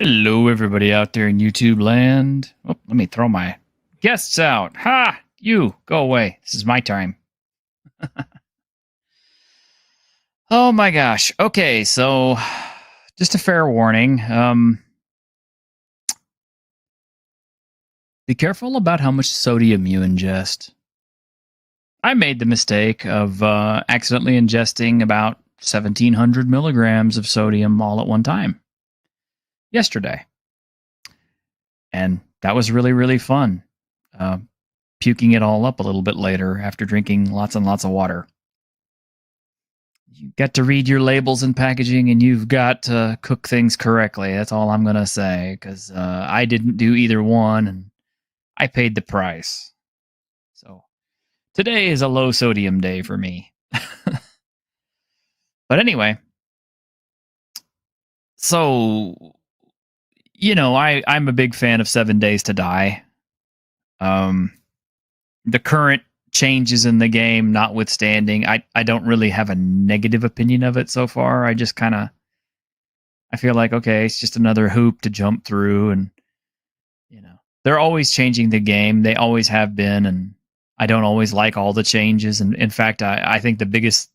Hello, everybody out there in YouTube land. Oh, let me throw my guests out. Ha! You, go away. This is my time. Oh my gosh. Okay, so just a fair warning. Be careful about how much sodium you ingest. I made the mistake of accidentally ingesting about 1,700 milligrams of sodium all at one time yesterday. And that was really, really fun. Puking it all up a little bit later after drinking lots and lots of water. You got to read your labels and packaging, and you've got to cook things correctly. That's all I'm going to say, because I didn't do either one, and I paid the price. So today is a low sodium day for me. But anyway, so, I'm a big fan of 7 Days to Die. The current changes in the game notwithstanding, I don't really have a negative opinion of it so far. I just I feel like, okay, it's just another hoop to jump through, and they're always changing the game. They always have been, and I don't always like all the changes. And in fact, I think the biggest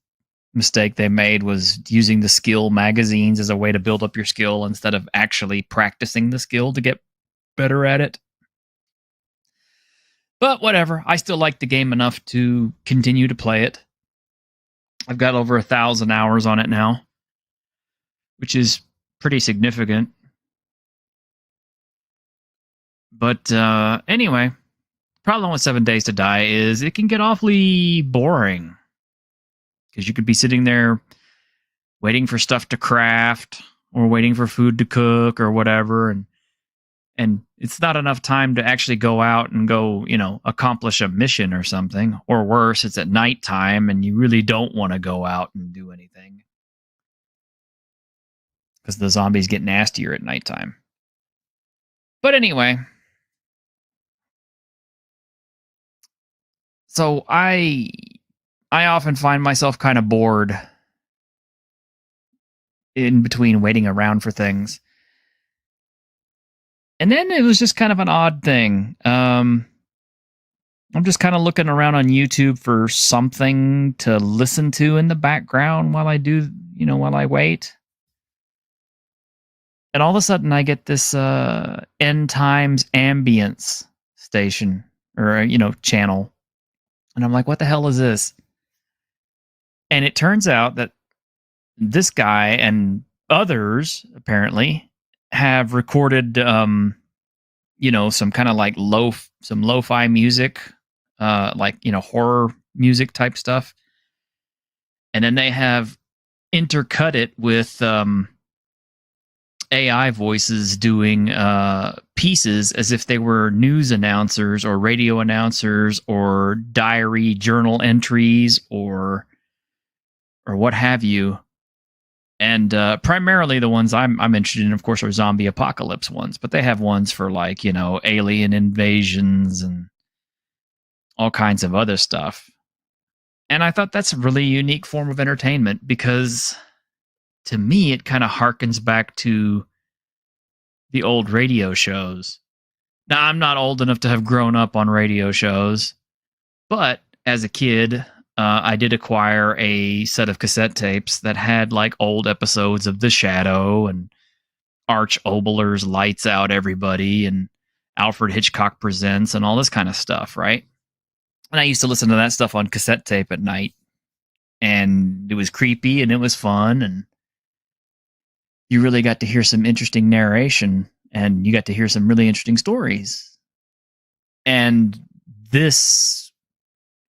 mistake they made was using the skill magazines as a way to build up your skill instead of actually practicing the skill to get better at it. But whatever, I still like the game enough to continue to play it. I've got over 1,000 hours on it now, which is pretty significant. But anyway, problem with 7 Days to Die is it can get awfully boring, because you could be sitting there waiting for stuff to craft or waiting for food to cook or whatever, and it's not enough time to actually go out and go, accomplish a mission or something. Or worse, it's at nighttime and you really don't want to go out and do anything, because the zombies get nastier at nighttime. But anyway, so I often find myself kind of bored in between waiting around for things. And then it was just kind of an odd thing. I'm just kind of looking around on YouTube for something to listen to in the background while I do, while I wait. And all of a sudden I get this End Times ambience station, or, channel. And I'm like, what the hell is this? And it turns out that this guy and others apparently have recorded, some kind of like some lo-fi music, like, horror music type stuff. And then they have intercut it with AI voices doing pieces as if they were news announcers or radio announcers or diary journal entries or what have you. And primarily the ones I'm interested in, of course, are zombie apocalypse ones. But they have ones for, like, alien invasions and all kinds of other stuff. And I thought that's a really unique form of entertainment, because to me it kind of harkens back to the old radio shows. Now, I'm not old enough to have grown up on radio shows, but as a kid, I did acquire a set of cassette tapes that had like old episodes of The Shadow and Arch Obler's Lights Out Everybody and Alfred Hitchcock Presents and all this kind of stuff, right? And I used to listen to that stuff on cassette tape at night. And it was creepy and it was fun. And you really got to hear some interesting narration, and you got to hear some really interesting stories. And this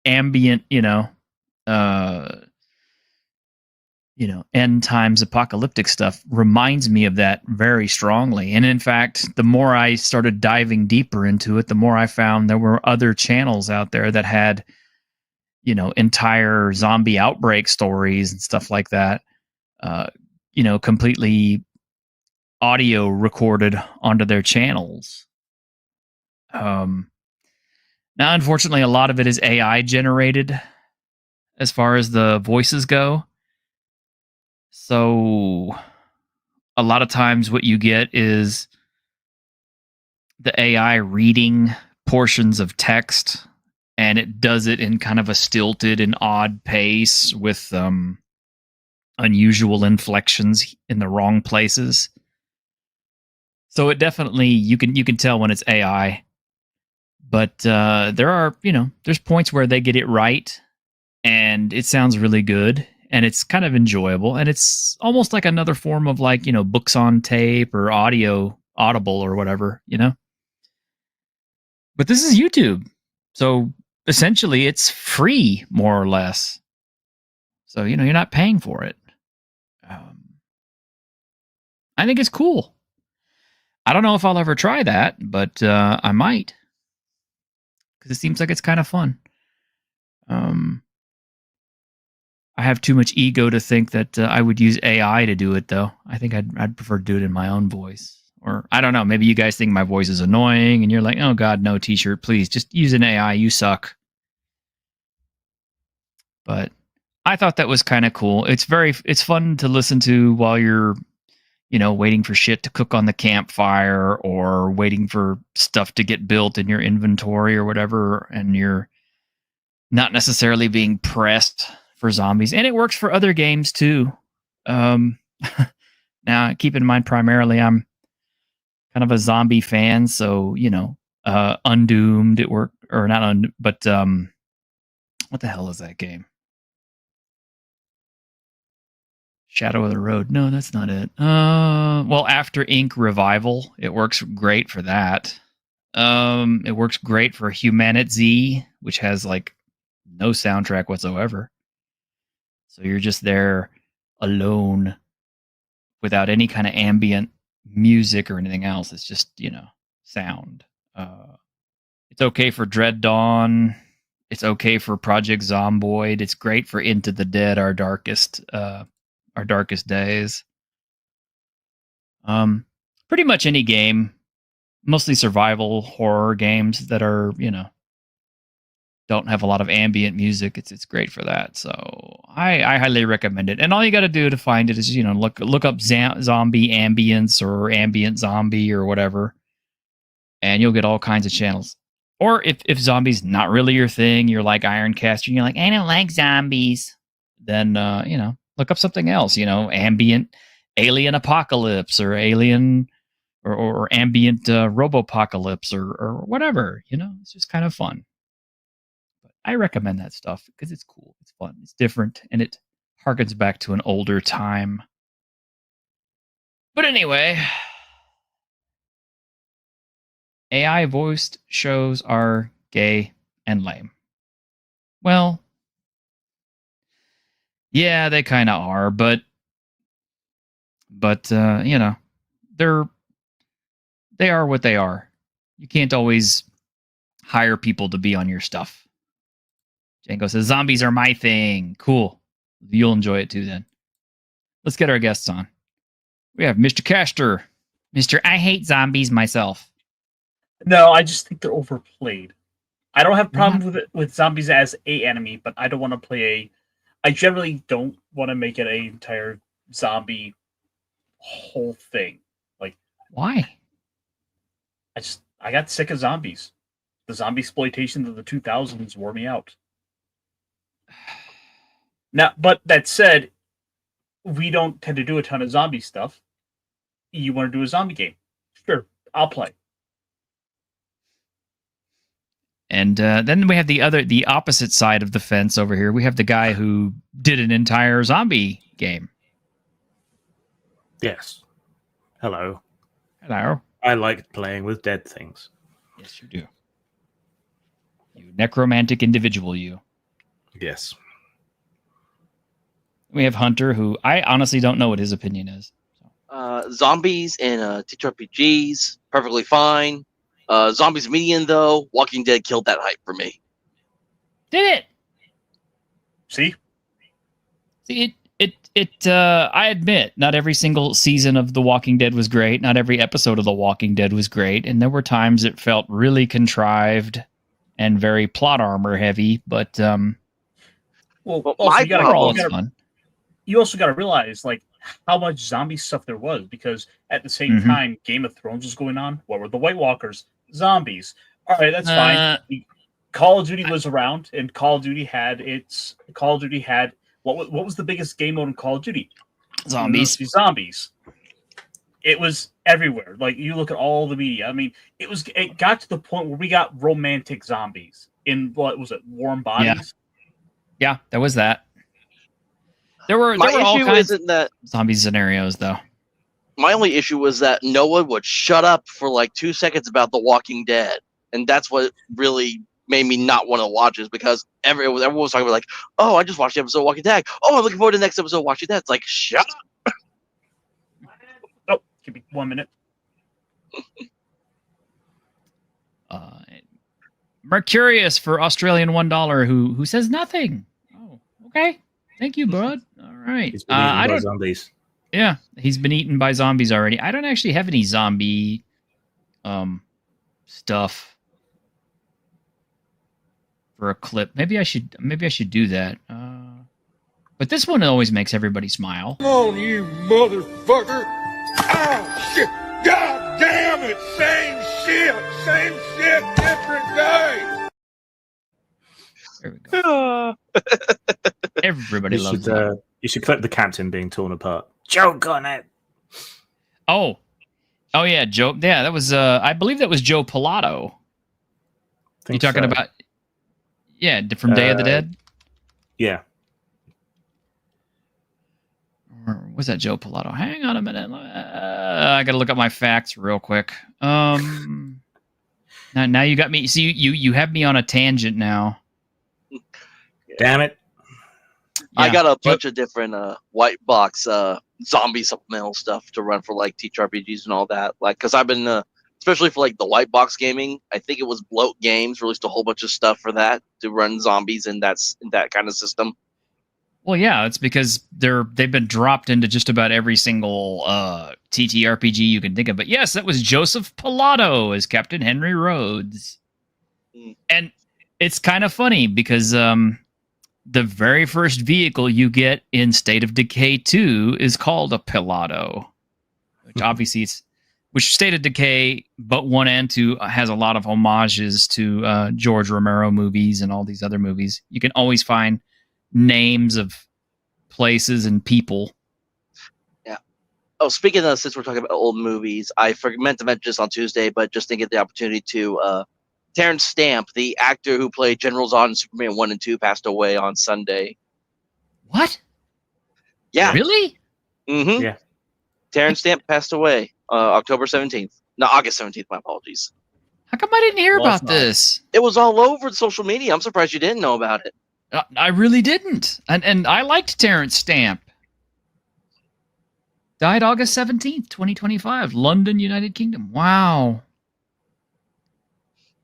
ambient, end times apocalyptic stuff reminds me of that very strongly. And in fact, the more I started diving deeper into it, the more I found there were other channels out there that had, entire zombie outbreak stories and stuff like that, completely audio recorded onto their channels. Now, unfortunately, a lot of it is AI generated as far as the voices go. So a lot of times what you get is the AI reading portions of text, and it does it in kind of a stilted and odd pace with unusual inflections in the wrong places. So it definitely you can tell when it's AI. But there are, there's points where they get it right and it sounds really good and it's kind of enjoyable and it's almost like another form of like, books on tape or audible or whatever. But this is YouTube. So essentially it's free more or less. So, you're not paying for it. I think it's cool. I don't know if I'll ever try that, but I might. Because it seems like it's kind of fun. I have too much ego to think that I would use AI to do it, though. I think I'd prefer to do it in my own voice. Or, I don't know, maybe you guys think my voice is annoying, and you're like, oh, God, no, T-shirt, please, just use an AI, you suck. But I thought that was kind of cool. It's fun to listen to while you're, waiting for shit to cook on the campfire or waiting for stuff to get built in your inventory or whatever, and you're not necessarily being pressed for zombies. And it works for other games too. Now, keep in mind, primarily, I'm kind of a zombie fan, so, Undoomed, it worked, or not Undoomed, but what the hell is that game? Shadow of the Road. No, that's not it. Well, After Ink Revival, it works great for that. It works great for Humanity, which has like no soundtrack whatsoever. So you're just there alone without any kind of ambient music or anything else. It's just, sound. It's okay for Dread Dawn. It's okay for Project Zomboid. It's great for Into the Dead, our darkest days. Pretty much any game, mostly survival horror games that are, don't have a lot of ambient music. It's great for that. So I highly recommend it. And all you got to do to find it is, look up zombie ambience or ambient zombie or whatever, and you'll get all kinds of channels. Or if zombies not really your thing, you're like Ironcaster, and you're like, I don't like zombies, then look up something else. Ambient alien apocalypse or alien or ambient robopocalypse or whatever. It's just kind of fun. I recommend that stuff because it's cool, it's fun, it's different, and it harkens back to an older time. But anyway, AI voiced shows are gay and lame. Well, yeah, they kind of are, but they are what they are. You can't always hire people to be on your stuff. Django says, zombies are my thing. Cool. You'll enjoy it too then. Let's get our guests on. We have Mr. Caster. Mr. I hate zombies myself. No, I just think they're overplayed. I don't have problems with zombies as a enemy, but I don't want to play I generally don't want to make it an entire zombie whole thing. Like, why? I got sick of zombies. The zombie exploitation of the 2000s wore me out. Now, but that said, we don't tend to do a ton of zombie stuff. You want to do a zombie game? Sure, I'll play. And then we have the opposite side of the fence over here. We have the guy who did an entire zombie game. Yes. Hello. Hello. I like playing with dead things. Yes, you do. You necromantic individual, you. Yes. We have Hunter, who I honestly don't know what his opinion is. Zombies in TTRPGs, perfectly fine. Zombies median, though. Walking Dead killed that hype for me. Did it? See, I admit, not every single season of The Walking Dead was great. Not every episode of The Walking Dead was great. And there were times it felt really contrived and very plot armor heavy. But, well, my you problem also got to realize, like, how much zombie stuff there was, because at the same time Game of Thrones was going on. What were the White Walkers? Zombies. All right, that's fine. Call of Duty was around, and Call of Duty had what was the biggest game mode in Call of Duty? Zombies. Zombies. It was everywhere. Like, you look at all the media. I mean, it got to the point where we got romantic zombies in, what was it, Warm Bodies? Yeah, there was that. There were My all issue kinds isn't that of zombie scenarios, though. my only issue was that no one would shut up for like 2 seconds about The Walking Dead, and that's what really made me not want to watch it, because everyone was talking about like, oh, I just watched the episode of Walking Dead. Oh, I'm looking forward to the next episode of Walking Dead. It's like, shut up. Oh, give me 1 minute. Mercurius for Australian $1 who says nothing. Oh, okay. Thank you, bud. All right. He's been eaten by zombies. Yeah, he's been eaten by zombies already. I don't actually have any zombie stuff for a clip. Maybe I should do that. But this one always makes everybody smile. Come on, you motherfucker! Oh shit! God damn it! Same shit, different day. There we go. Everybody loves that. You should clip the captain being torn apart. Joke on it. Oh yeah, Joe. Yeah, that was. I believe that was Joe Pilato. You talking about? Yeah, from Day of the Dead. Yeah. Or was that Joe Pilato? Hang on a minute. I got to look up my facts real quick. Now you got me. See, you have me on a tangent now. Damn it. Yeah. I got a bunch of different white box zombie supplemental stuff to run for like TTRPGs and all that. Like, because I've been especially for like the white box gaming, I think it was Bloat Games released a whole bunch of stuff for that to run zombies in that kind of system. Well, yeah, it's because they've been dropped into just about every single TTRPG you can think of. But yes, that was Joseph Pilato as Captain Henry Rhodes. And it's kind of funny because the very first vehicle you get in State of Decay 2 is called a Pilato. Which obviously which State of Decay, but 1 and 2 has a lot of homages to George Romero movies and all these other movies. You can always find names of places and people. Yeah. Oh, speaking of, since we're talking about old movies, I meant to mention this on Tuesday, but just didn't get the opportunity to. Terrence Stamp, the actor who played General Zod in Superman 1 and 2, passed away on Sunday. What? Yeah. Really? Mm-hmm. Yeah. Terrence Stamp passed away October 17th. No, August 17th, my apologies. How come I didn't hear about this? It was all over social media. I'm surprised you didn't know about it. I really didn't. And I liked Terrence Stamp. Died August 17th, 2025. London, United Kingdom. Wow.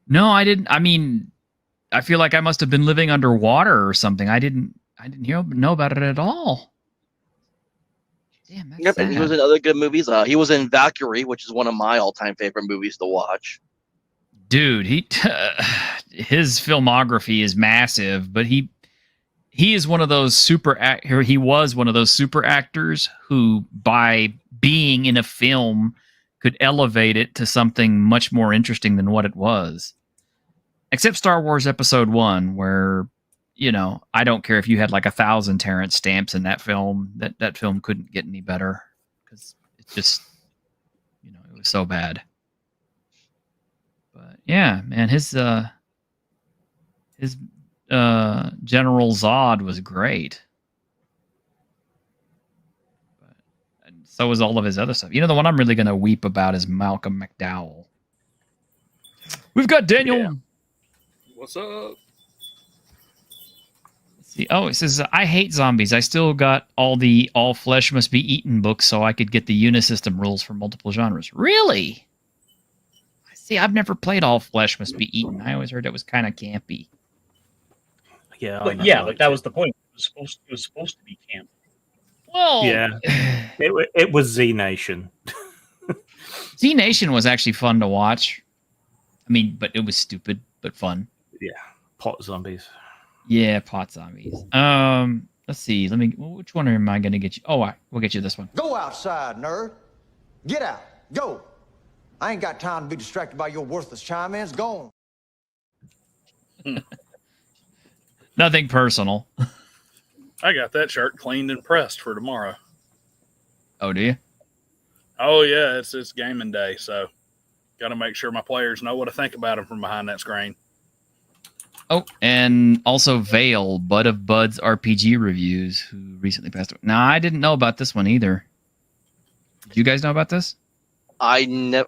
No, I didn't. I mean, I feel like I must have been living underwater or something. I didn't know about it at all. Damn, that's Yep, sad. and he was in other good movies. He was in Valkyrie, which is one of my all-time favorite movies to watch. Dude, his filmography is massive, but he is one of those he was one of those super actors who, by being in a film, could elevate it to something much more interesting than what it was. Except Star Wars Episode 1, where, I don't care if you had like 1,000 Terrence Stamps in that film, that film couldn't get any better. Because it just, it was so bad. But yeah, man, his General Zod was great. So was all of his other stuff. The one I'm really going to weep about is Malcolm McDowell. We've got Daniel. Yeah. What's up? Let's see. Oh, it says, I hate zombies. I still got all flesh must be eaten books so I could get the Unisystem rules for multiple genres. Really? See, I've never played All Flesh Must Be Eaten. I always heard it was kind of campy. Yeah. But yeah, like that was the point. It was supposed to be camp. Well, Yeah. It was Z Nation. Z Nation was actually fun to watch. I mean, but it was stupid, but fun. Yeah. Pot zombies. Yeah, pot zombies. Let's see. Which one am I going to get you? Oh, we'll get you this one. Go outside, nerd. Get out. Go. I ain't got time to be distracted by your worthless chime-ins. Go on. Nothing personal. I got that shirt cleaned and pressed for tomorrow. Oh, do you? Oh yeah, it's gaming day, so got to make sure my players know what to think about them from behind that screen. Oh, and also Vale, Bud of Bud's RPG reviews, who recently passed away. Now, I didn't know about this one either. Did you guys know about this? I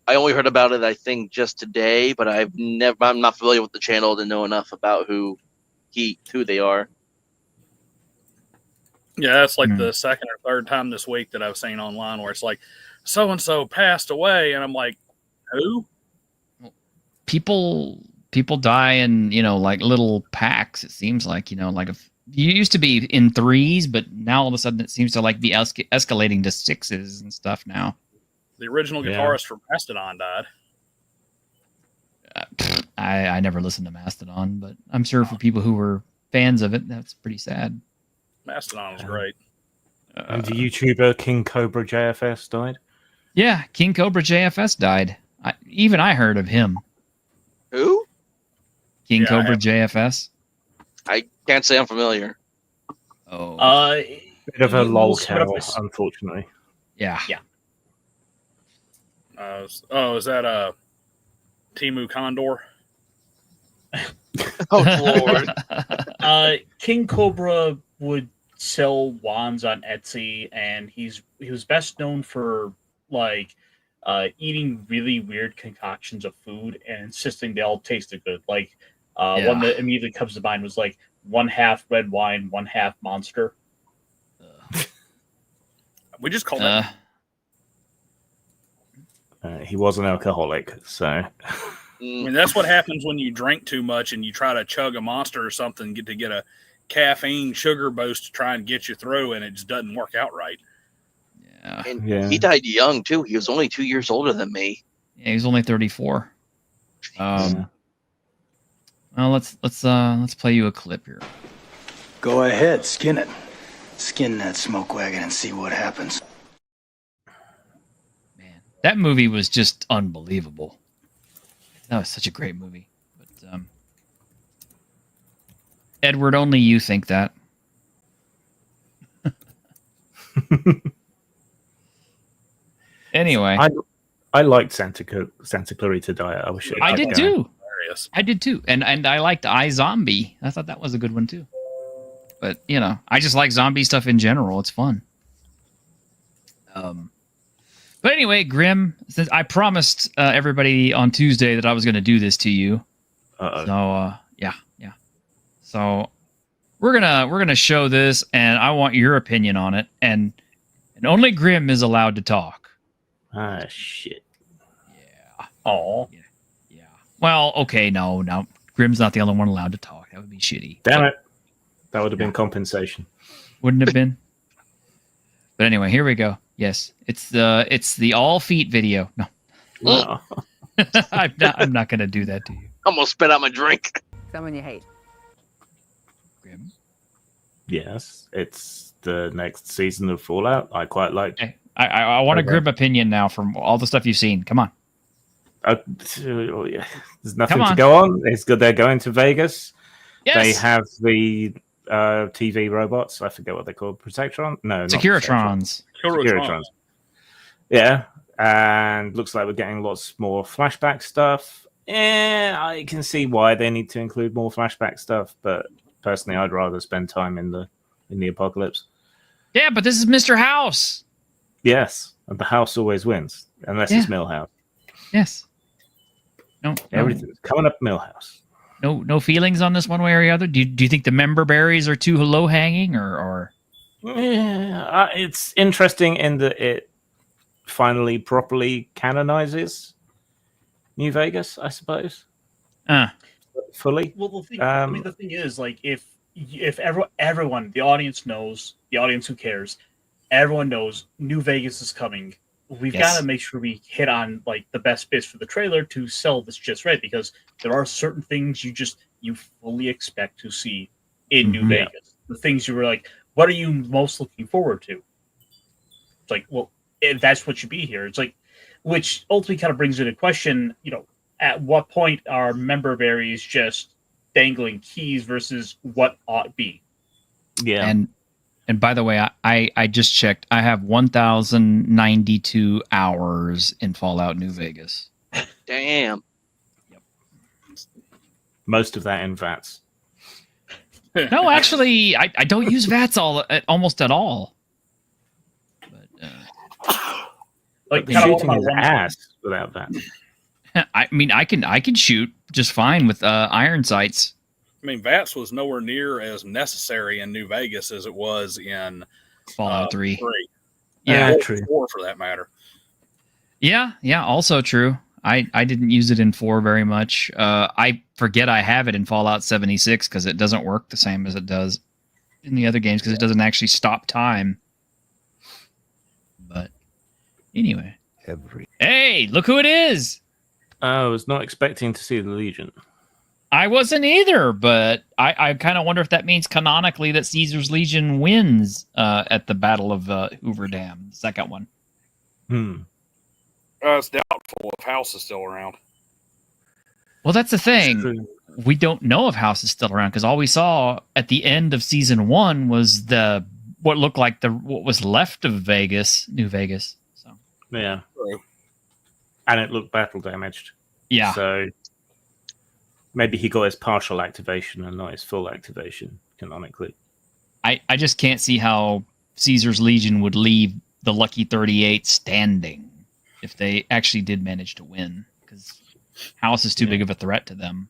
only heard about it, I think, just today, but I'm not familiar with the channel to know enough about who they are. Yeah, that's like the second or third time this week that I've seen online where it's like, so and so passed away, and I'm like, who? People die in, like little packs. It seems like, like you used to be in 3s, but now all of a sudden it seems to like be escalating to 6s and stuff now. The original guitarist for Mastodon died. I never listened to Mastodon, but I'm sure for people who were fans of it, that's pretty sad. Mastodon was great. And the YouTuber King Cobra JFS died. Yeah, King Cobra JFS died. I heard of him. Who? King Cobra JFS. I can't say I'm familiar. Oh. Bit of a lolcow, unfortunately. Yeah. Is that Timu Condor? Oh Lord. King Cobra would sell wands on Etsy, and he was best known for eating really weird concoctions of food and insisting they all tasted good. One that immediately comes to mind was like 1/2 red wine, 1/2 Monster. We just called it. He was an alcoholic, so. I mean, that's what happens when you drink too much and you try to chug a Monster or something to get a caffeine sugar boost to try and get you through, and it just doesn't work out right. And he died young too. He was only 2 years older than me. Yeah, he was only 34. Well, let's play you a clip here. Go ahead, skin it. Skin that smoke wagon and see what happens. Man, that movie was just unbelievable. That was such a great movie. But Edward, only you think that. Anyway, I liked Santa Clarita Diet. I wish I did too. Hilarious. I did too, and I liked iZombie. I thought that was a good one too. But I just like zombie stuff in general. It's fun. But anyway, Grim, since I promised everybody on Tuesday that I was going to do this to you, so yeah. So we're gonna show this, and I want your opinion on it, and only Grim is allowed to talk. Ah, shit. Yeah. Oh. Yeah. Well, okay, no. Grim's not the only one allowed to talk. That would be shitty. Damn it. That would have been compensation. Wouldn't have been. But anyway, here we go. Yes, it's the all feet video. No, No. I'm not going to do that to you. I'm gonna spit out my drink. Someone you hate. Grim. Yes, it's the next season of Fallout. I quite liked. Okay. I want a Grim opinion now from all the stuff you've seen. Come on. Yeah. There's nothing to go on. It's good. They're going to Vegas. Yes. They have the TV robots. I forget what they're called. Protectron? No, Securitrons. Securitrons. Yeah, and looks like we're getting lots more flashback stuff. Yeah, I can see why they need to include more flashback stuff, but personally, I'd rather spend time in the apocalypse. Yeah, but this is Mr. House. Yes, and the house always wins, unless it's Millhouse. Yes. No, everything's coming up Millhouse. No feelings on this one way or the other. Do you think the member berries are too low hanging, or? Yeah, it's interesting in that it finally properly canonizes New Vegas, I suppose. Fully. Well, the thing is, like, if everyone, the audience knows, the audience who cares, everyone knows New Vegas is coming. We've got to make sure we hit on like the best bits for the trailer to sell this just right, because there are certain things you fully expect to see in New Vegas. The things you were like, what are you most looking forward to? It's like, well, if that's what should be here, it's like, which ultimately kind of brings into question, at what point are member berries just dangling keys versus what ought be? Yeah. And by the way, I just checked. I have 1,092 hours in Fallout New Vegas. Damn. Most of that in VATS. No, actually, I don't use VATS almost at all. But, Like, The kind of shooting is ass without that. I mean, I can shoot just fine with iron sights. I mean, VATS was nowhere near as necessary in New Vegas as it was in Fallout 3. 3. Yeah, Or true. 4 for that matter. Yeah, also true. I didn't use it in 4 very much. I forget I have it in Fallout 76 because it doesn't work the same as it does in the other games because it doesn't actually stop time. But anyway. Hey, look who it is! I was not expecting to see the Legion. I wasn't either, but I kind of wonder if that means canonically that Caesar's Legion wins at the Battle of Hoover Dam, the second one. It's doubtful if House is still around. Well, that's the thing. True. We don't know if House is still around because all we saw at the end of season 1 was what looked like what was left of Vegas, New Vegas. So Yeah. True. And it looked battle damaged. yeah, So maybe he got his partial activation and not his full activation canonically. I just can't see how Caesar's Legion would leave the Lucky 38 standing if they actually did manage to win because House is too big of a threat to them.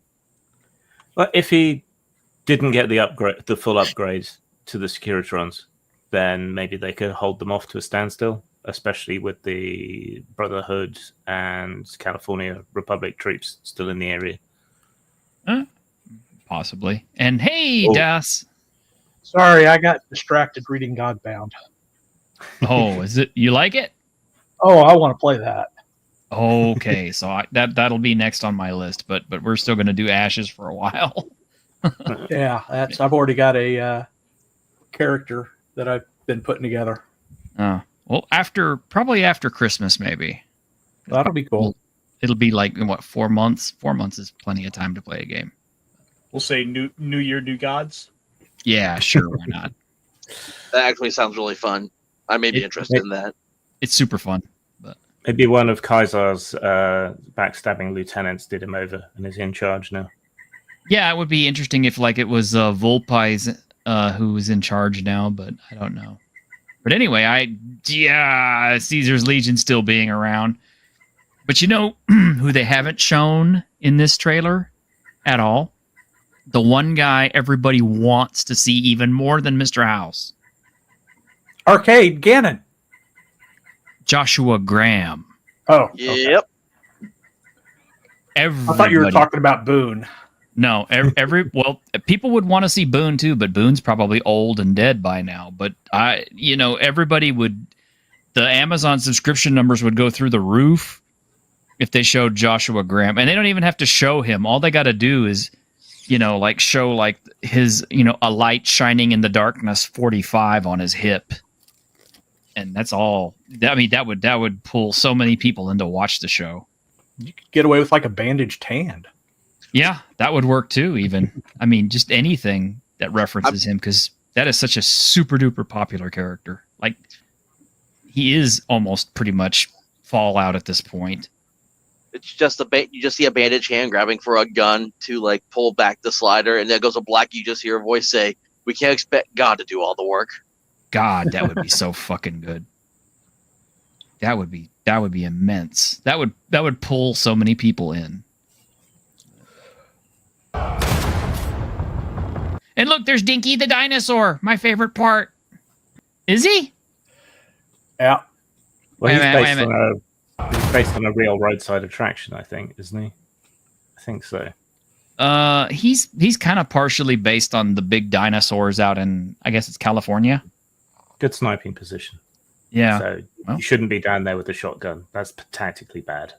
Well, if he didn't get the full upgrades to the Securitrons, then maybe they could hold them off to a standstill, especially with the Brotherhood and California Republic troops still in the area. Possibly. And hey, Oh. Das. Sorry, I got distracted reading Godbound. Oh, is it? You like it? Oh, I want to play that. Okay, so that'll be next on my list, but we're still going to do Ashes for a while. Yeah, I've already got a character that I've been putting together. Well, probably after Christmas, maybe. That'll be cool. It'll be like what, 4 months? 4 months is plenty of time to play a game. We'll say New Year, New Gods. Yeah, sure, why not? That actually sounds really fun. I may be interested in that. It's super fun. But Maybe one of Kaiser's backstabbing lieutenants did him over and is in charge now. yeah, it would be interesting if like it was Volpai's who was in charge now, but I don't know. But anyway, Caesar's Legion still being around. But you know who they haven't shown in this trailer at all? The one guy everybody wants to see even more than Mr. House. Arcade Gannon. Joshua Graham. Oh, okay. Yep. I thought you were talking about Boone. No, well, people would want to see Boone too, but Boone's probably old and dead by now. But everybody would. The Amazon subscription numbers would go through the roof if they showed Joshua Graham, and they don't even have to show him. All they got to do is, show like his, a light shining in the darkness 45 on his hip, and that's all. I mean, that would pull so many people in to watch the show. You could get away with like a bandaged hand. Yeah, that would work too, even. I mean, just anything that references him, because that is such a super duper popular character. Like, he is almost pretty much Fallout at this point. It's just you just see a bandaged hand grabbing for a gun to like pull back the slider, and then it goes to black. You just hear a voice say, "We can't expect God to do all the work." God, that would be so fucking good. That would be immense. That would pull so many people in. And look, there's Dinky the dinosaur. My favorite part. Is he? Yeah. Well, Wait a he's based on a real roadside attraction, I think, isn't he? I think so. He's kind of partially based on the big dinosaurs out in, I guess it's California. Good sniping position. Yeah. So Well. you shouldn't be down there with a shotgun. That's tactically bad.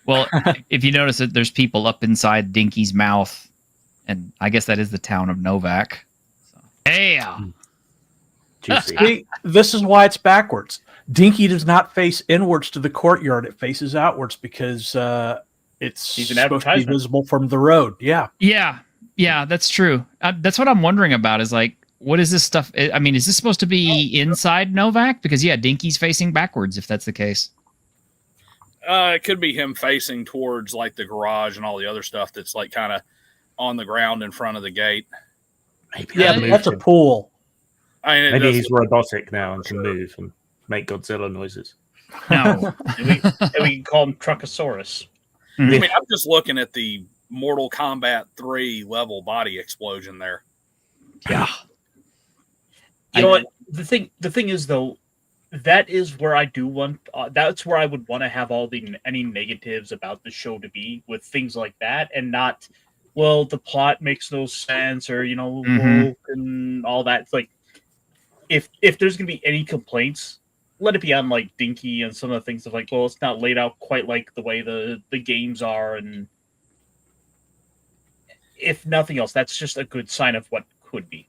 Well, if you notice that there's people up inside Dinky's mouth, and I guess that is the town of Novak. So, yeah. Juicy. See, this is why it's backwards. Dinky does not face inwards to the courtyard; it faces outwards because it's He's an supposed to be advertisement. visible from the road. Yeah, Yeah, that's true. That's what I'm wondering about. Is like, what is this stuff? I mean, is this supposed to be inside Novak? Because yeah, Dinky's facing backwards. If that's the case, It could be him facing towards like the garage and all the other stuff that's like kind of on the ground in front of the gate. Maybe yeah, they but moved that's a him. pool. I mean, it Maybe does he's look- robotic now and can move and make Godzilla noises. no. And we can call him Truckosaurus. I mean, I'm just looking at the Mortal Kombat 3 level body explosion there. Yeah. You know what? The thing is though, that is where I do want. That's where I would want to have all the any negatives about the show to be with things like that, and not, well, the plot makes no sense, or Mhm. woke and all that. It's like, if there's gonna be any complaints, let it be on like Dinky and some of the things of like, well, it's not laid out quite like the way the games are, and if nothing else, that's just a good sign of what could be.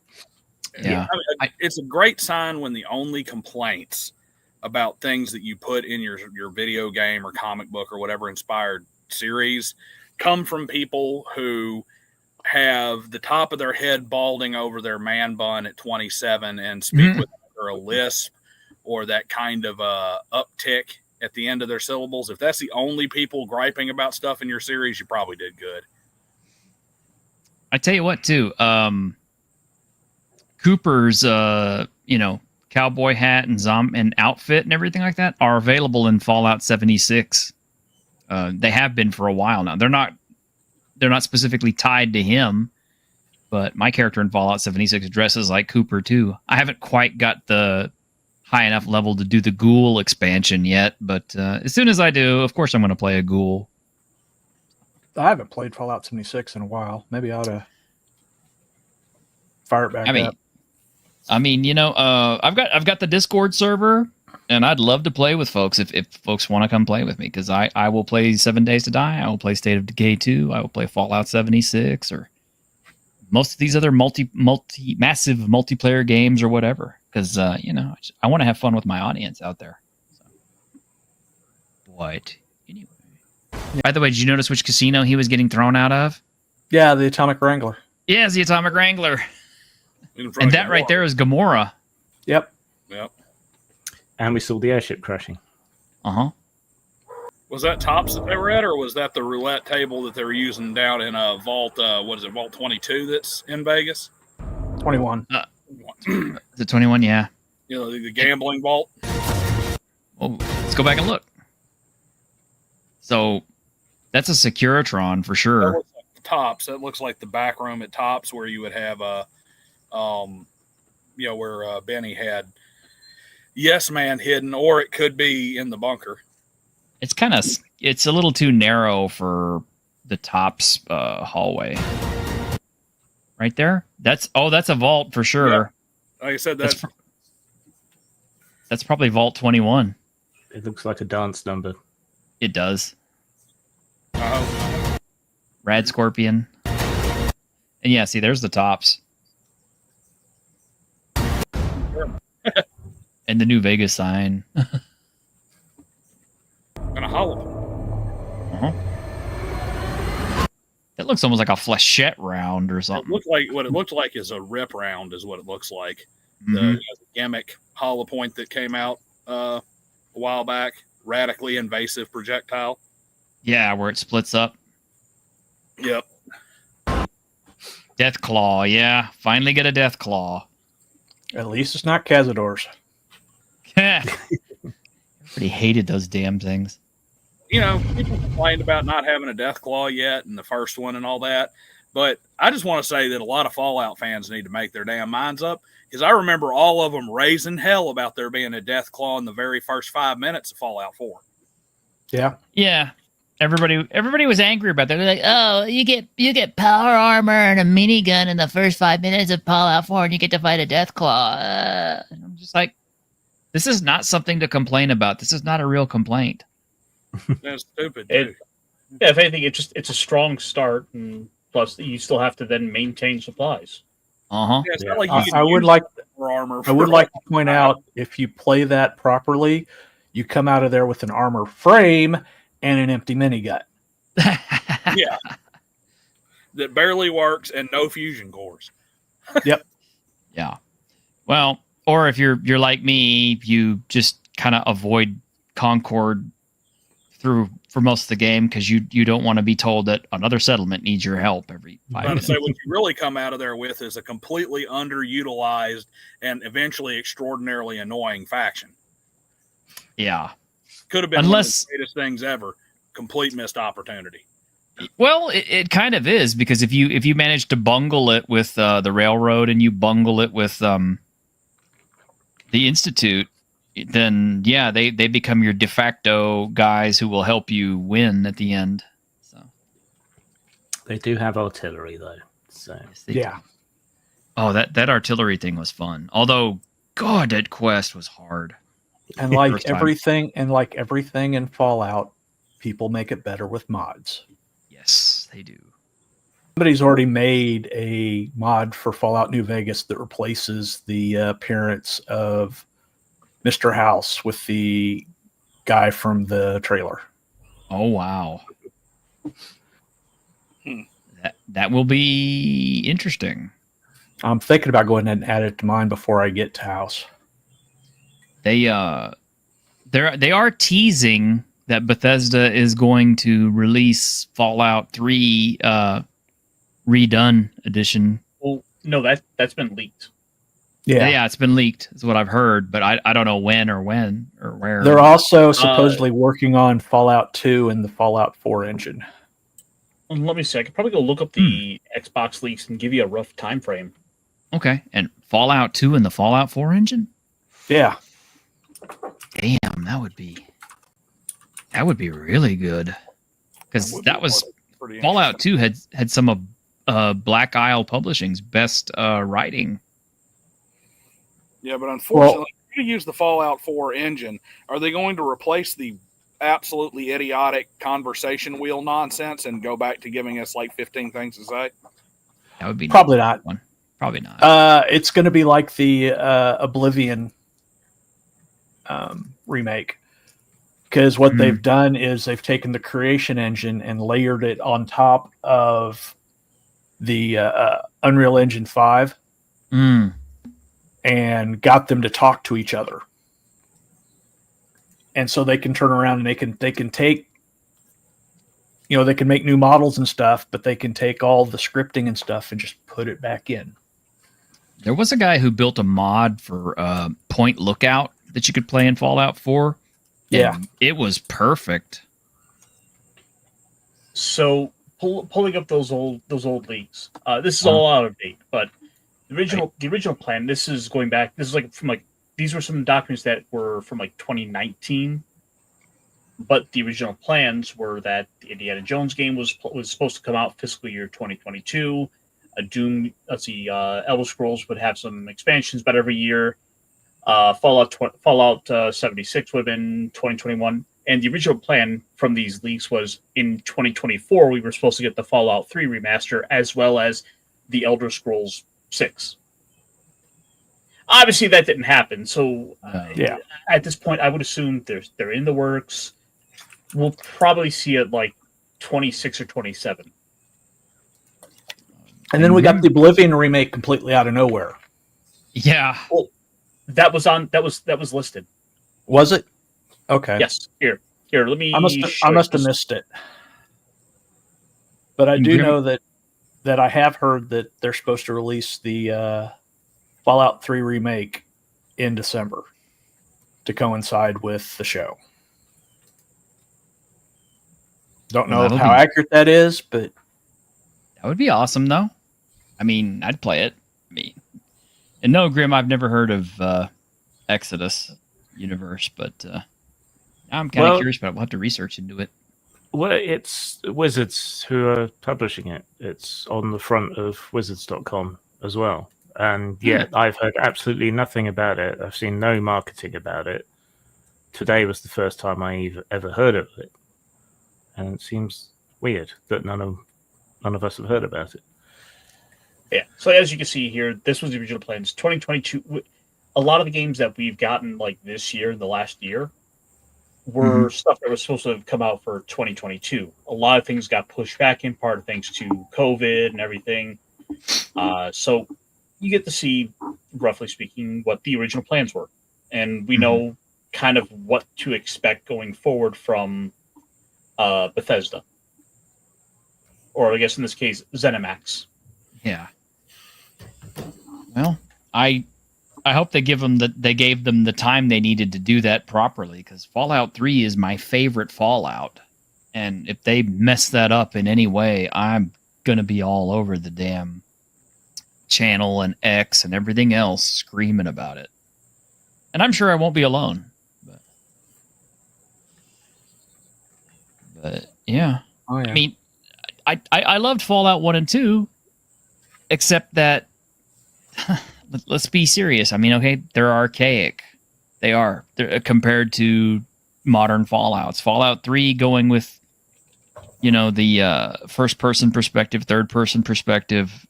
Yeah. I mean, it's a great sign when the only complaints about things that you put in your video game or comic book or whatever inspired series come from people who have the top of their head balding over their man bun at 27 and speak Mhm. with either a lisp or that kind of uptick at the end of their syllables. If that's the only people griping about stuff in your series, you probably did good. I tell you what, too. Cooper's, cowboy hat and outfit and everything like that are available in Fallout 76. They have been for a while now. They're not specifically tied to him, but my character in Fallout 76 dresses like Cooper too. I haven't quite got the high enough level to do the ghoul expansion yet, but as soon as I do, of course I'm going to play a ghoul. I haven't played Fallout 76 in a while. Maybe I ought to fire it back up. I've got the Discord server, and I'd love to play with folks if folks want to come play with me, because I will play 7 Days to Die, I will play State of Decay 2, I will play Fallout 76, or most of these other massive multiplayer games or whatever, because I want to have fun with my audience out there. So. What? Anyway. By the way, did you notice which casino he was getting thrown out of? Yeah, the Atomic Wrangler. Yeah, it's the Atomic Wrangler. In front And of that right Gamora. there is Gamora. Yep. Yep. And we saw the airship crashing. Uh-huh. Was that tops that they were at, or was that the roulette table that they were using down in Vault? What is it, Vault 22? That's in Vegas. 21. Is it 21? Yeah. You know, the gambling vault. Oh, let's go back and look. So that's a Securitron for That sure. looks like the tops. That looks like the back room at tops where you would have where Benny had Yes Man hidden, or it could be in the bunker. It's a little too narrow for the Tops hallway. Right there? That's a vault for sure. Yeah. Like I said, That's probably Vault 21. It looks like a dance number. It does. I Rad Scorpion. And yeah, see, there's the Tops. And the New Vegas sign. and a hollow. Uh-huh. It looks almost like a flechette round or It something. looked like what it looked like is a rip round, is what it looks like. Mhm. The gimmick hollow point that came out a while back, radically invasive projectile. Yeah, where it splits up. Yep. Death Claw, yeah. Finally get a Death Claw. At least it's not Cazadors. Everybody hated those damn things. You know, people complained about not having a Death Claw yet in the first one and all that. But I just want to say that a lot of Fallout fans need to make their damn minds up, because I remember all of them raising hell about there being a Death Claw in the very first 5 minutes of Fallout 4. Yeah. Yeah. Everybody was angry about that. They're like, oh, you get power armor and a minigun in the first 5 minutes of Fallout 4 and you get to fight a Death Claw. And I'm just like, this is not something to complain about. This is not a real complaint. That's stupid, too. If anything, it's a strong start, and plus you still have to then maintain supplies. Uh-huh. Yeah, it's Yeah. not like you can I would use like more armor. I would like to point out, if you play that properly, you come out of there with an armor frame and an empty minigun. Yeah, that barely works and no fusion cores. Yeah. Well, or if you're like me, you just kind of avoid Concord for most of the game because you don't want to be told that another settlement needs your help every 5 I'm to minutes. say what you really come out of there with is a completely underutilized and eventually extraordinarily annoying faction. Yeah. Could have been Unless- one of the greatest things ever. Complete missed opportunity. Well, it kind of is, because if you manage to bungle it with the railroad and you bungle it with the Institute, then yeah, they become your de facto guys who will help you win at the end. So They do have artillery though, so yes, they Yeah. do. Oh, that artillery thing was fun. Although, God, that quest was hard. And like First time. everything in Fallout, people make it better with mods. Yes, they do. Somebody's already made a mod for Fallout New Vegas that replaces the appearance of Mr. House with the guy from the trailer. Oh wow. Hmm. That will be interesting. I'm thinking about going ahead and add it to mine before I get to House. They are teasing that Bethesda is going to release Fallout 3 redone edition. Well, no, that's been leaked. Yeah, it's been leaked, is what I've heard, but I don't know when or where. They're also supposedly working on Fallout 2 and the Fallout 4 engine. Let me see. I could probably go look up the Xbox leaks and give you a rough time frame. Okay, and Fallout 2 and the Fallout 4 engine? Yeah. Damn, that would be really good. Because that was pretty Fallout 2 had some of Black Isle Publishing's best writing. Yeah, but unfortunately, if you use the Fallout 4 engine, are they going to replace the absolutely idiotic conversation wheel nonsense and go back to giving us like 15 things to say? That would be Probably not. one. Probably not. It's going to be like the Oblivion remake. Because what they've done is they've taken the creation engine and layered it on top of the Unreal Engine 5 and got them to talk to each other. And so they can turn around and they can take, they can make new models and stuff, but they can take all the scripting and stuff and just put it back in. There was a guy who built a mod for Point Lookout that you could play in Fallout 4. Yeah. It was perfect. So pulling up those old leaks. This is all out of date, but the original plan. This is going back. This is these were some documents that were from 2019. But the original plans were that the Indiana Jones game was supposed to come out fiscal year 2022. Elder Scrolls would have some expansions about every year. Fallout 76 would have been 2021. And the original plan from these leaks was in 2024, we were supposed to get the Fallout 3 remaster as well as the Elder Scrolls 6. Obviously, that didn't happen. So, at this point, I would assume they're in the works. We'll probably see it 26 or 27. And then we got the Oblivion remake completely out of nowhere. Yeah. Well, that was listed. Was it? Okay. Yes. Here. Let me. I must have missed it. But I do know that I have heard that they're supposed to release the Fallout 3 remake in December to coincide with the show. Don't know how accurate that is, but that would be awesome, though. I mean, I'd play it. And no, Grim, I've never heard of Exodus universe, but I'm kind of curious, but I'll have to research into it. Well, it's Wizards who are publishing it. It's on the front of Wizards.com as well. And yet I've heard absolutely nothing about it. I've seen no marketing about it. Today was the first time I ever heard of it. And it seems weird that none of us have heard about it. Yeah. So as you can see here, this was the original plans. 2022. A lot of the games that we've gotten like this year, in the last year, were stuff that was supposed to have come out for 2022. A lot of things got pushed back in part thanks to COVID and everything. So you get to see, roughly speaking, what the original plans were. And we know kind of what to expect going forward from Bethesda. Or I guess in this case, ZeniMax. Yeah. Well, I hope they gave them the time they needed to do that properly, because Fallout 3 is my favorite Fallout, and if they mess that up in any way, I'm gonna be all over the damn channel and X and everything else screaming about it. And I'm sure I won't be alone. But yeah. Oh, yeah. I mean, I loved Fallout 1 and 2, except that let's be serious. I mean, okay, they're archaic. They're compared to modern Fallouts. Fallout 3 going with, the first-person perspective, third-person perspective,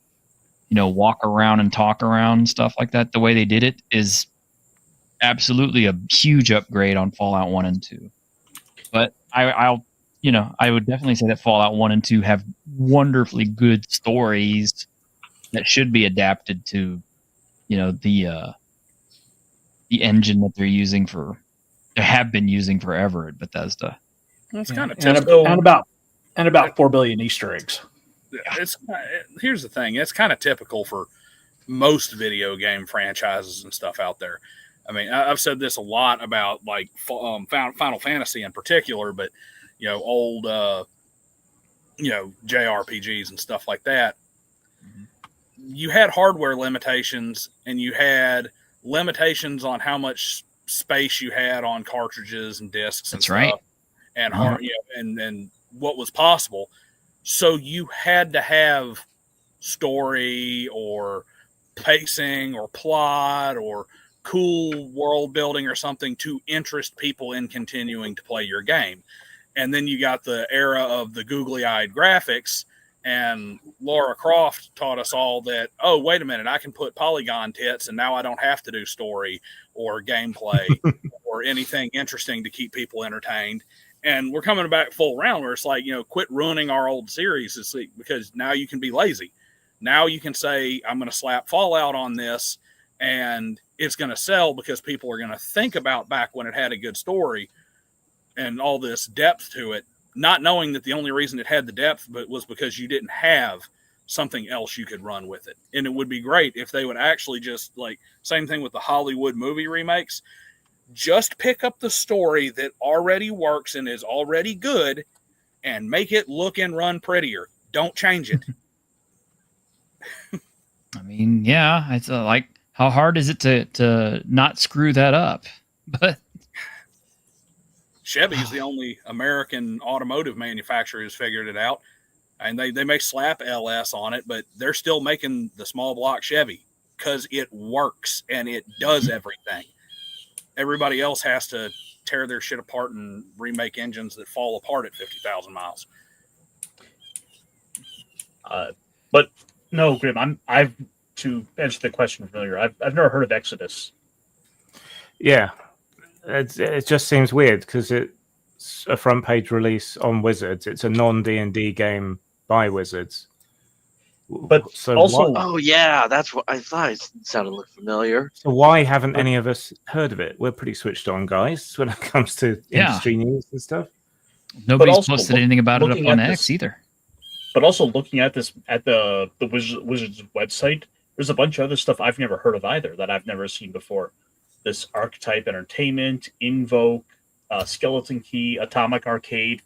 walk around and talk around, stuff like that. The way they did it is absolutely a huge upgrade on Fallout 1 and 2. But I would definitely say that Fallout 1 and 2 have wonderfully good stories that should be adapted to, the engine that they have been using forever at Bethesda. Well, it's kind of typical. And about 4 billion Easter eggs. Here's the thing. It's kind of typical for most video game franchises and stuff out there. I mean, I've said this a lot about like Final Fantasy in particular, but old JRPGs and stuff like that. You had hardware limitations, and you had limitations on how much space you had on cartridges and discs. That's right. And and what was possible. So you had to have story or pacing or plot or cool world building or something to interest people in continuing to play your game. And then you got the era of the googly-eyed graphics, and Lara Croft taught us all that, oh, wait a minute, I can put polygon tits, and now I don't have to do story or gameplay or anything interesting to keep people entertained. And we're coming back full round where it's like, quit ruining our old series, because now you can be lazy. Now you can say, I'm going to slap Fallout on this, and it's going to sell because people are going to think about back when it had a good story and all this depth to it, not knowing that the only reason it had the depth was because you didn't have something else you could run with it. And it would be great if they would actually just, like, same thing with the Hollywood movie remakes, just pick up the story that already works and is already good and make it look and run prettier. Don't change it. I mean, yeah, it's like, how hard is it to not screw that up? But Chevy's the only American automotive manufacturer who's figured it out. And they may slap LS on it, but they're still making the small block Chevy because it works and it does everything. Everybody else has to tear their shit apart and remake engines that fall apart at 50,000 miles. But no, Grim, I've to answer the question earlier, I've never heard of Exodus. Yeah, it just seems weird because it's a front page release on Wizards. It's a non D&D game by Wizards. But so also, oh yeah, that's what I thought. It sounded familiar. So why haven't any of us heard of it? We're pretty switched on guys when it comes to industry news and stuff. Nobody's posted anything about it up on X either. But also looking at this at the Wizards website, there's a bunch of other stuff I've never heard of either that I've never seen before. This Archetype Entertainment, Invoke, Skeleton Key, Atomic Arcade.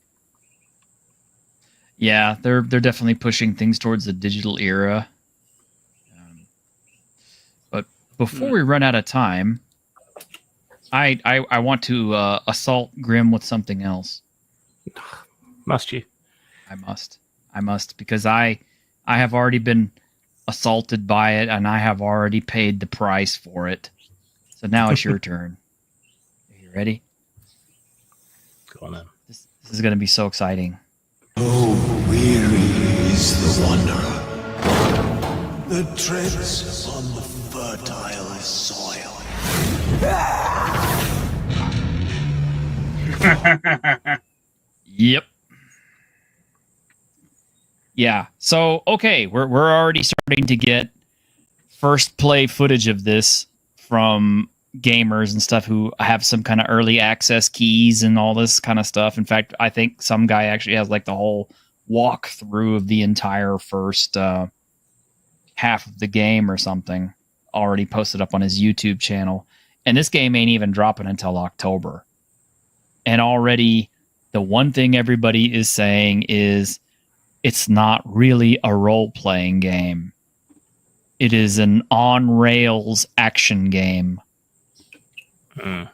Yeah, they're definitely pushing things towards the digital era. But before we run out of time, I want to assault Grim with something else. Must you? I must because I have already been assaulted by it, and I have already paid the price for it. So now it's your turn. Are you ready? Go on then. This is going to be so exciting. Oh, weary is the wanderer. that treads upon the fertile soil. Yep. Yeah. So okay, we're already starting to get first play footage of this from gamers and stuff who have some kind of early access keys and all this kind of stuff. In fact, I think some guy actually has like the whole walkthrough of the entire first half of the game or something already posted up on his YouTube channel. And this game ain't even dropping until October. And already the one thing everybody is saying is it's not really a role-playing game. It is an on-rails action game. Yeah.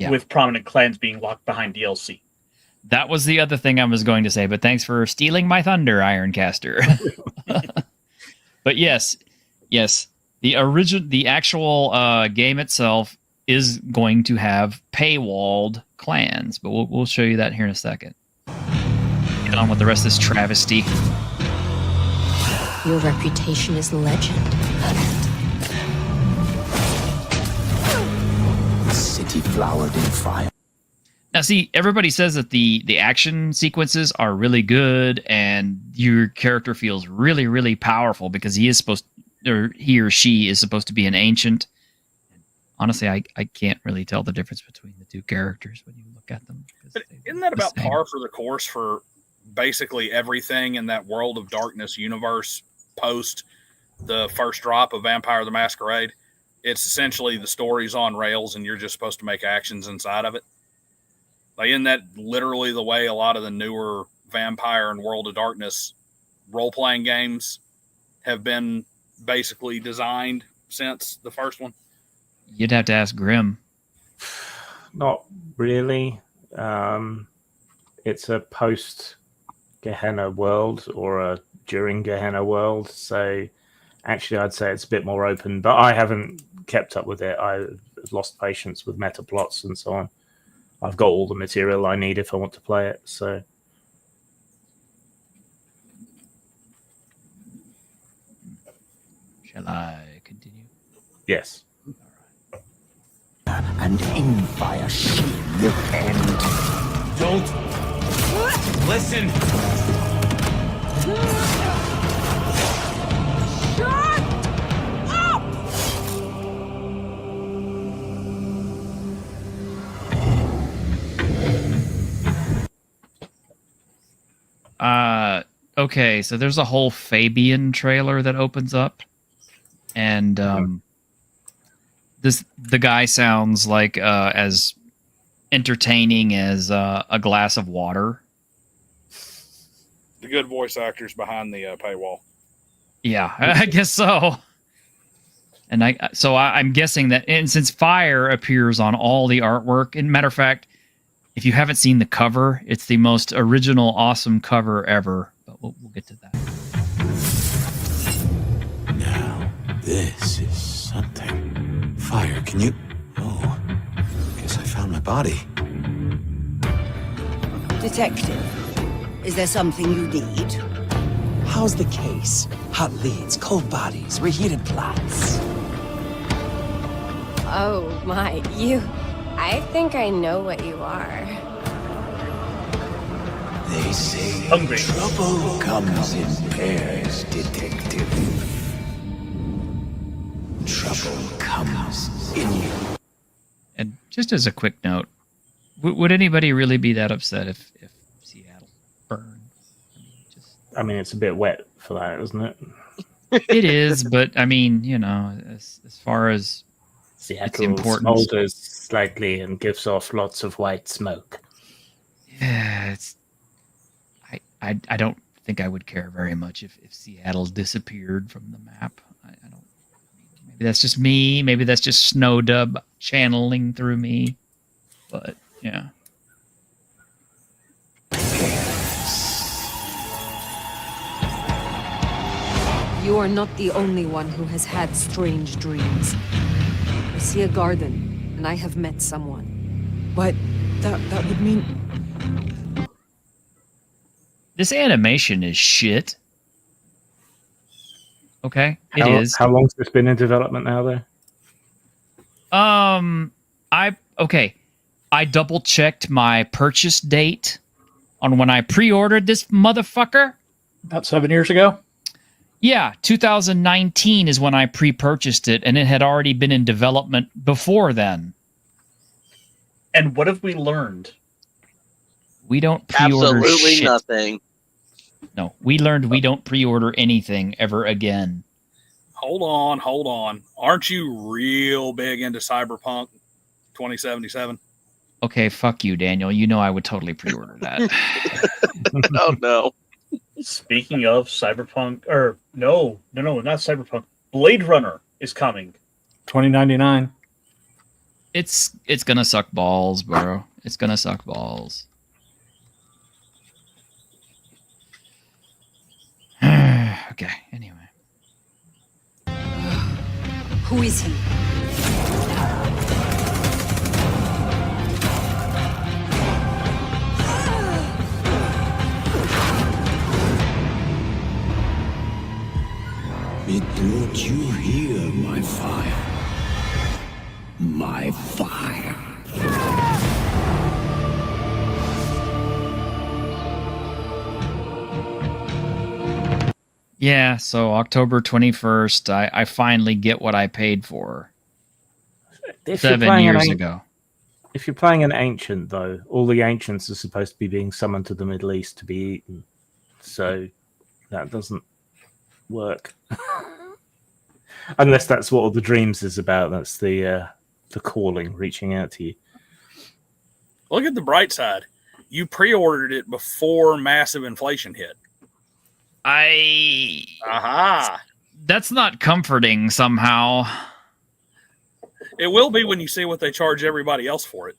With prominent clans being locked behind DLC. That was the other thing I was going to say, but thanks for stealing my thunder, Ironcaster. But yes, the actual game itself is going to have paywalled clans, but we'll show you that here in a second. Get on with the rest of this travesty. Your reputation is legend. The city flowered in fire. Now, see, everybody says that the action sequences are really good, and your character feels really, really powerful because he or she is supposed to be an ancient. Honestly, I can't really tell the difference between the two characters when you look at them. But isn't that about par for the course for basically everything in that World of Darkness universe post the first drop of Vampire the Masquerade? It's essentially the story's on rails, and you're just supposed to make actions inside of it. Like, isn't that literally the way a lot of the newer Vampire and World of Darkness role-playing games have been basically designed since the first one? You'd have to ask Grim. Not really. It's a post-Gehenna world or a during Gehenna world. So actually, I'd say it's a bit more open, but I haven't kept up with it. I've lost patience with meta plots and so on. I've got all the material I need if I want to play it. So shall I continue? Yes. And in fire she will end. Don't listen. Okay, so there's a whole Fabian trailer that opens up, and the guy sounds like as entertaining as a glass of water. The good voice actors behind the paywall. Yeah, I guess so. And I'm guessing that, and since fire appears on all the artwork, and matter of fact, if you haven't seen the cover, it's the most original, awesome cover ever. But we'll get to that. Now, this is something. Fire, can you... Oh, guess I found my body. Detective, is there something you need? How's the case? Hot leads, cold bodies, reheated plots. Oh my, I think I know what you are. They say Hungry. trouble comes in pairs, detective. Trouble comes in you. And just as a quick note, would anybody really be that upset if Seattle burned? I mean, it's a bit wet for that, isn't it? It is, but I mean, as far as Seattle importance. smolders slightly and gives off lots of white smoke. Yeah, I don't think I would care very much if Seattle disappeared from the map. I don't. Maybe that's just me. Maybe that's just Snowdub channeling through me. But yeah. You are not the only one who has had strange dreams. I see a garden, and I have met someone. But that would mean... This animation is shit. Okay, it is. How long's this been in development now, though? I double checked my purchase date on when I pre-ordered this motherfucker. About 7 years ago. Yeah, 2019 is when I pre-purchased it, and it had already been in development before then. And what have we learned? We don't pre-order Absolutely shit. nothing. No, we learned we don't pre-order anything ever again. Hold on. Aren't you real big into Cyberpunk 2077? Okay, fuck you, Daniel. You know I would totally pre-order that. Oh, no. Speaking of Cyberpunk, or no, not Cyberpunk. Blade Runner is coming. 2099. It's gonna suck balls, bro. It's gonna suck balls. Okay, anyway. Who is he? It brought you here, my fire. My fire. Yeah, so October 21st, I finally get what I paid for If you're 7 playing years ago. If you're playing an ancient, though, all the ancients are supposed to be being summoned to the Middle East to be eaten. So that doesn't work. Unless that's what all the dreams is about. That's the calling reaching out to you. Look at the bright side. You pre-ordered it before massive inflation hit. Aha! That's not comforting somehow. It will be when you see what they charge everybody else for it.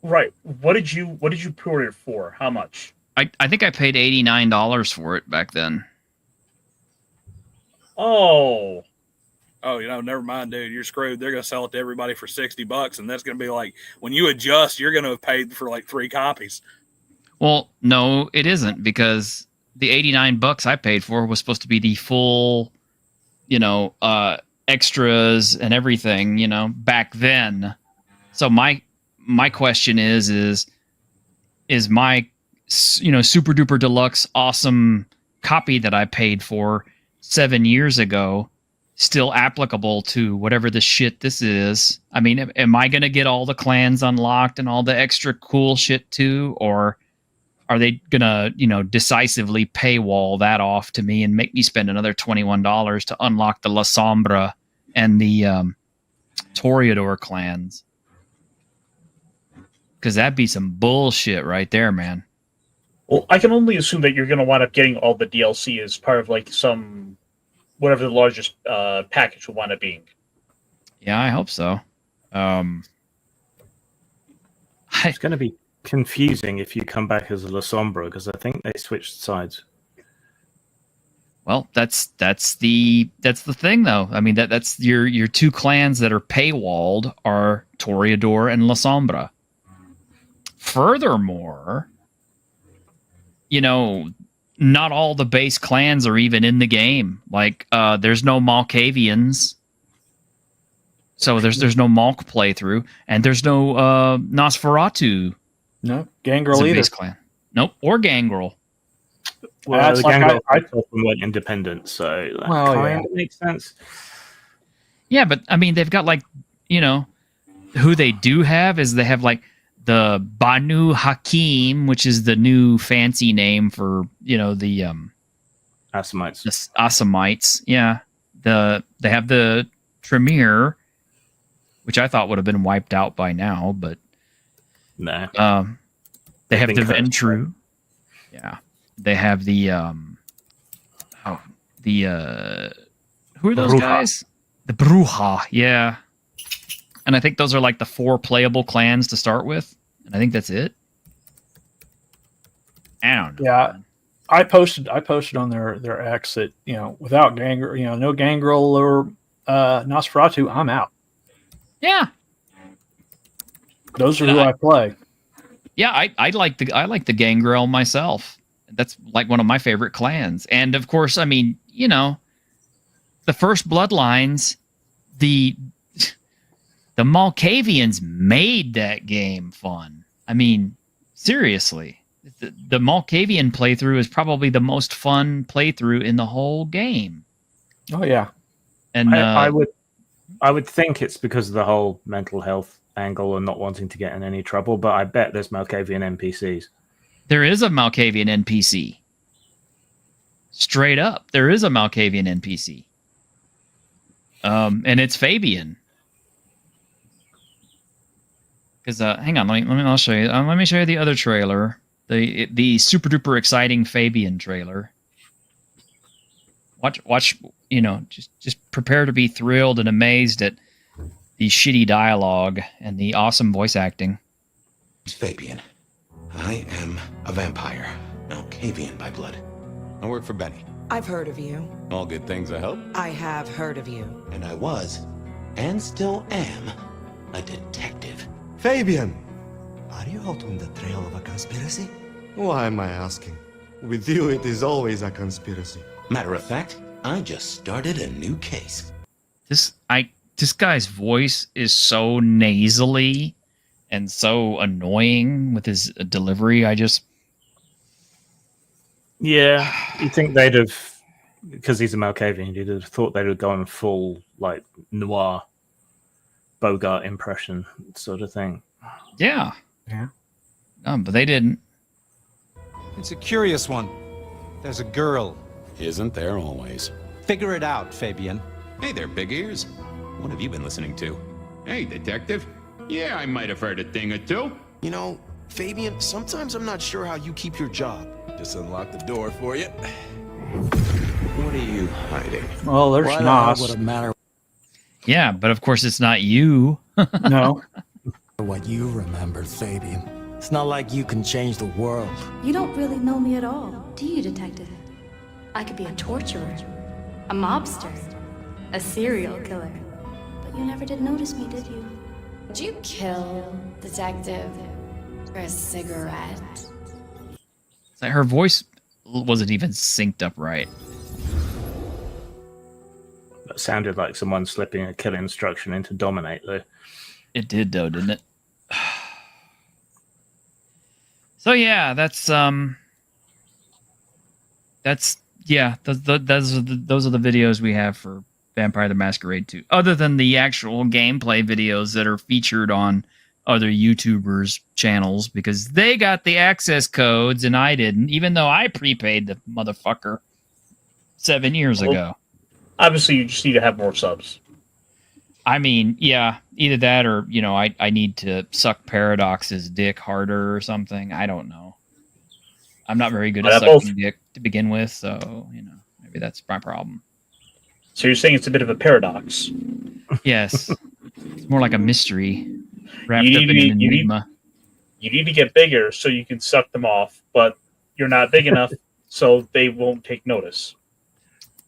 Right. What did you pre-order it for? How much? I think I paid $89 for it back then. Oh, never mind, dude. You're screwed. They're going to sell it to everybody for $60, and that's going to be like, when you adjust, you're going to have paid for like 3 copies. Well, no, it isn't, because the $89 I paid for was supposed to be the full, extras and everything, back then. So my question is my, super duper deluxe awesome copy that I paid for 7 years ago still applicable to whatever the shit this is? I mean, am I going to get all the clans unlocked and all the extra cool shit too? Or are they going to, decisively paywall that off to me and make me spend another $21 to unlock the La Sombra and the Toreador clans? Because that'd be some bullshit right there, man. Well, I can only assume that you're going to wind up getting all the DLC as part of like some whatever the largest package will wind up being. Yeah, I hope so. It's going to be confusing if you come back as a La Sombra, because I think they switched sides. Well, that's the thing, though. I mean, that's your 2 clans that are paywalled are Toreador and La Sombra. Furthermore, not all the base clans are even in the game. Like, there's no Malkavians. So there's no Malk playthrough, and there's no Nosferatu. No, Gangrel either. Base clan. Nope, or Gangrel. Well, the like Gangrel I went independent, so that kind of makes sense. Yeah, but I mean, they've got like, who they do have is they have like the Banu Hakim, which is the new fancy name for the Assamites. The Assamites, yeah. They have the Tremere, which I thought would have been wiped out by now, but no. They have the Ventru. Yeah. They have the who are those Bruja. guys? The Bruja, yeah. And I think those are like the 4 playable clans to start with. And I think that's it. I don't know. Yeah. I posted on their X that, without Gangrel, no Gangrel or Nosferatu, I'm out. Yeah. Those are who I play. Yeah, I like the Gangrel myself. That's like one of my favorite clans. And of course, I mean, the first Bloodlines, the Malkavians made that game fun. I mean, seriously. The Malkavian playthrough is probably the most fun playthrough in the whole game. Oh yeah. And I would think it's because of the whole mental health angle and not wanting to get in any trouble, but I bet there's Malkavian NPCs. there is a Malkavian NPC. Straight up, there is a Malkavian NPC. And it's Fabian. Because hang on, I'll show you. Let me show you the other trailer, the super duper exciting Fabian trailer. Watch. You know, just prepare to be thrilled and amazed at the shitty dialogue and the awesome voice acting. It's Fabian. I am a vampire. Malkavian by blood. I work for Benny. I've heard of you. All good things, I hope. I have heard of you. And I was, and still am, a detective. Fabian! Are you out on the trail of a conspiracy? Why am I asking? With you, it is always a conspiracy. Matter of fact, I just started a new case. This guy's voice is so nasally and so annoying with his delivery. Yeah, you think they'd have, because he's a Malkavian, you'd have thought they'd have gone full, like, noir, Bogart impression sort of thing. Yeah. Yeah. But they didn't. It's a curious one. There's a girl. Isn't there always? Figure it out, Fabian. Hey there, big ears. What have you been listening to? Hey, detective. Yeah, I might have heard a thing or two. You know, Fabian, sometimes I'm not sure how you keep your job. Just unlock the door for you. What are you hiding? Well, there's Nos. Would it matter Yeah, but of course it's not you. No. what you remember, Fabian? It's not like you can change the world. You don't really know me at all, do you, detective? I could be a torturer, a mobster, a serial killer. But you never did notice me, did you? Did you kill Detective for a cigarette? It's like her voice wasn't even synced up right. That sounded like someone slipping a kill instruction into Dominate, though. It did, though, didn't it? So yeah, those are the videos we have for Vampire the Masquerade 2. Other than the actual gameplay videos that are featured on other YouTubers' channels, because they got the access codes and I didn't, even though I prepaid the motherfucker 7 years ago. Obviously, you just need to have more subs. I mean, yeah, either that or, you know, I need to suck Paradox's dick harder or something. I don't know. I'm not very good at sucking dick to begin with, so, you know, maybe that's my problem. So you're saying it's a bit of a paradox? Yes. It's more like a mystery wrapped up in an enigma. You need to get bigger so you can suck them off, but you're not big enough so they won't take notice.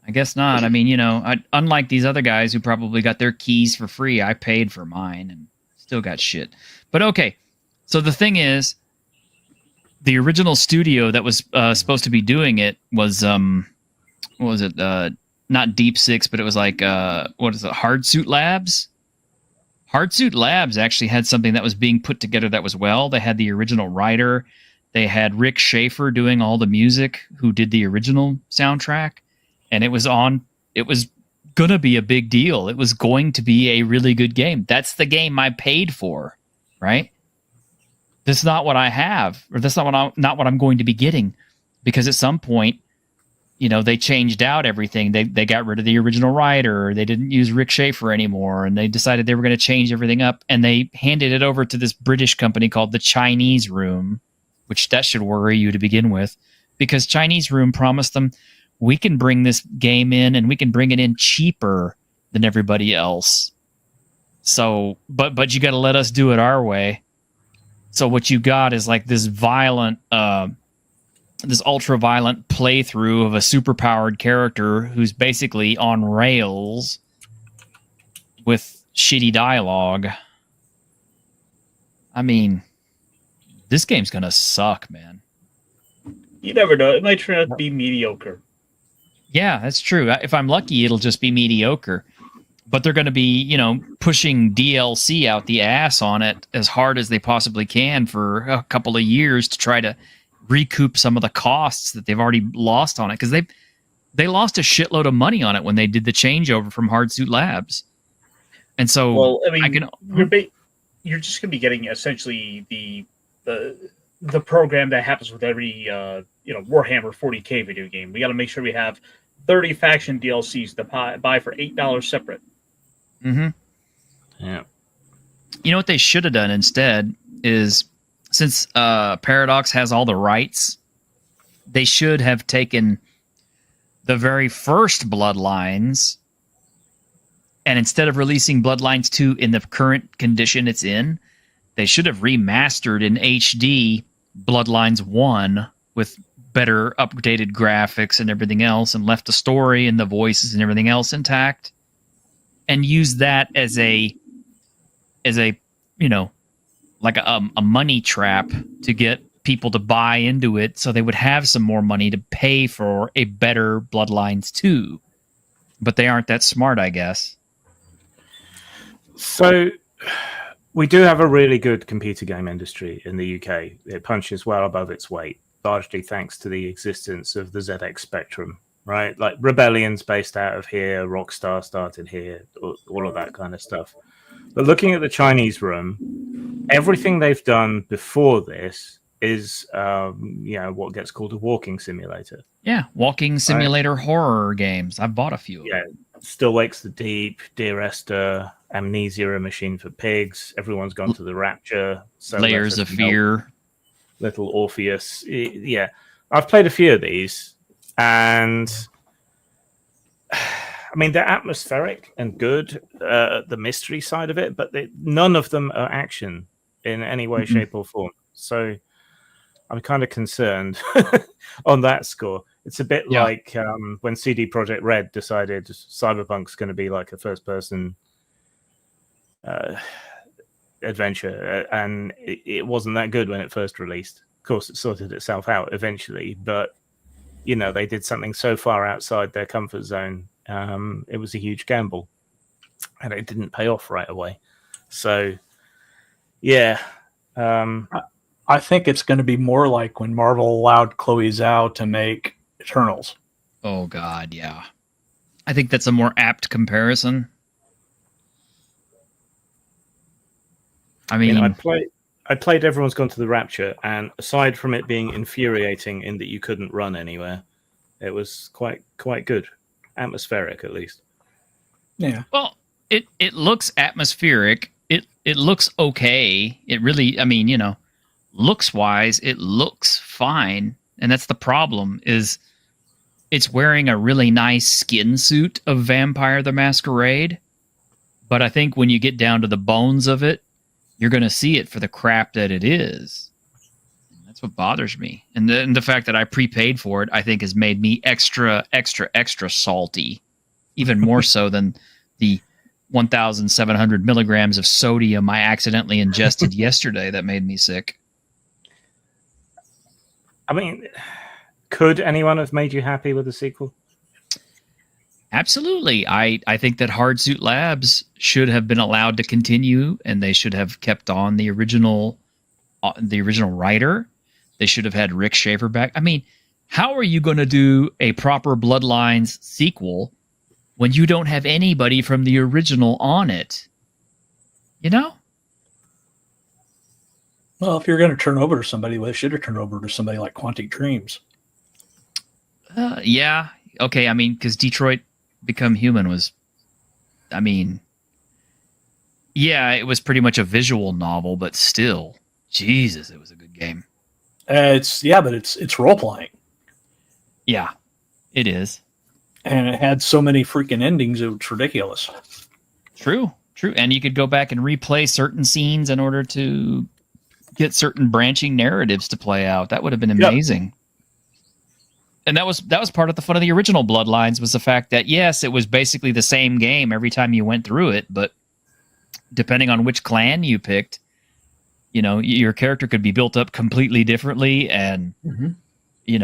I guess not. I mean, you know, unlike these other guys who probably got their keys for free, I paid for mine and still got shit. But okay, so the thing is, the original studio that was supposed to be doing it was, what was it? Not Deep Six, but it was like, what is it? Hardsuit Labs? Hardsuit Labs actually had something that was being put together that was well. They had the original writer. They had Rick Schaefer doing all the music, who did the original soundtrack. And it was going to be a big deal. It was going to be a really good game. That's the game I paid for, right? That's not what I have, or that's not what I'm going to be getting, because at some point, you know, they changed out everything. They got rid of the original writer. They didn't use Rick Schaefer anymore, and they decided they were going to change everything up, and they handed it over to this British company called the Chinese Room, which that should worry you to begin with, because Chinese Room promised them, we can bring this game in and we can bring it in cheaper than everybody else. So, but you got to let us do it our way. So what you got is like this violent, this ultra violent playthrough of a super powered character who's basically on rails with shitty dialogue. I mean, this game's going to suck, man. You never know. It might turn out to be mediocre. Yeah, that's true. If I'm lucky, it'll just be mediocre. But they're going to be, pushing DLC out the ass on it as hard as they possibly can for a couple of years to try to recoup some of the costs that they've already lost on it, because they lost a shitload of money on it when they did the changeover from Hardsuit Labs. And so, well, I mean, you're just going to be getting essentially the program that happens with every Warhammer 40K video game. We got to make sure we have 30 faction DLCs to buy for $8 separate. Mm-hmm. Yeah. You know what they should have done instead is, since Paradox has all the rights, they should have taken the very first Bloodlines, and instead of releasing Bloodlines 2 in the current condition it's in, they should have remastered in HD Bloodlines 1 with better updated graphics and everything else, and left the story and the voices and everything else intact, and use that as a like a money trap to get people to buy into it, so they would have some more money to pay for a better Bloodlines 2. But they aren't that smart, I guess. So we do have a really good computer game industry in the UK. It punches well above its weight, largely thanks to the existence of the ZX Spectrum, right? Like Rebellion's based out of here, Rockstar started here, all of that kind of stuff. But looking at the Chinese room, everything they've done before this is, what gets called a walking simulator. Yeah, walking simulator horror games. I've bought a few. Yeah, Still Wakes the Deep, Dear Esther, Amnesia, A Machine for Pigs. Everyone's gone to the Rapture. So Layers of Fear. Little Orpheus. Yeah, I've played a few of these, and I mean, they're atmospheric and good, the mystery side of it, but none of them are action in any way, shape, or form. So I'm kind of concerned on that score. It's a bit like when CD Projekt Red decided Cyberpunk's going to be like a first-person adventure, and it wasn't that good when it first released. Of course, it sorted itself out eventually, but they did something so far outside their comfort zone. It was a huge gamble, and it didn't pay off right away. So, yeah. I think it's going to be more like when Marvel allowed Chloe Zhao to make Eternals. Oh, God, yeah. I think that's a more apt comparison. I mean, I played Everyone's Gone to the Rapture, and aside from it being infuriating in that you couldn't run anywhere, it was quite good. Atmospheric, at least. Yeah. Well, it looks atmospheric. It looks okay. It really, looks wise, it looks fine. And that's the problem, is it's wearing a really nice skin suit of Vampire the Masquerade. But I think when you get down to the bones of it, you're going to see it for the crap that it is. That's what bothers me. And the fact that I prepaid for it, I think, has made me extra salty. Even more so than the 1,700 milligrams of sodium I accidentally ingested yesterday that made me sick. I mean, could anyone have made you happy with the sequel? Absolutely. I think that Hardsuit Labs should have been allowed to continue, and they should have kept on the original writer. They should have had Rick Schaefer back. I mean, how are you going to do a proper Bloodlines sequel when you don't have anybody from the original on it? Well, if you're going to turn over to somebody, they should have turned over to somebody like Quantic Dreams. Yeah. Okay. I mean, because Detroit Become Human was, it was pretty much a visual novel, but still, Jesus, it was a good game. But it's role playing. Yeah, it is. And it had so many freaking endings, it was ridiculous. True. And you could go back and replay certain scenes in order to get certain branching narratives to play out. That would have been amazing. Yep. And that was part of the fun of the original Bloodlines, was the fact that, yes, it was basically the same game every time you went through it, but depending on which clan you picked, your character could be built up completely differently, and you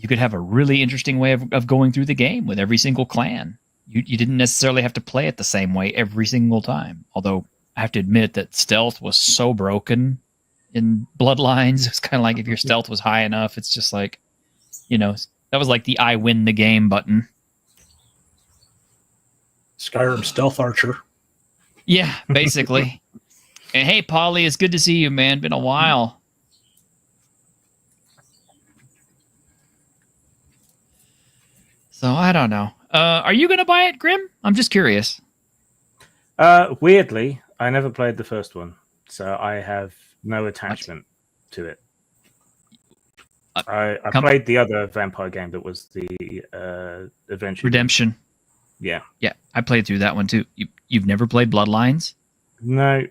you could have a really interesting way of going through the game with every single clan. You didn't necessarily have to play it the same way every single time. Although I have to admit that stealth was so broken in Bloodlines. It's kind of like if your stealth was high enough, it's just like, that was like the I win the game button. Skyrim Stealth Archer. Yeah, basically. And hey, Polly, it's good to see you, man. Been a while. So I don't know. Are you going to buy it, Grim? I'm just curious. Weirdly, I never played the first one, so I have no attachment to it. I played the other vampire game that was the Adventure Redemption. Yeah. Yeah, I played through that one too. You've never played Bloodlines? No.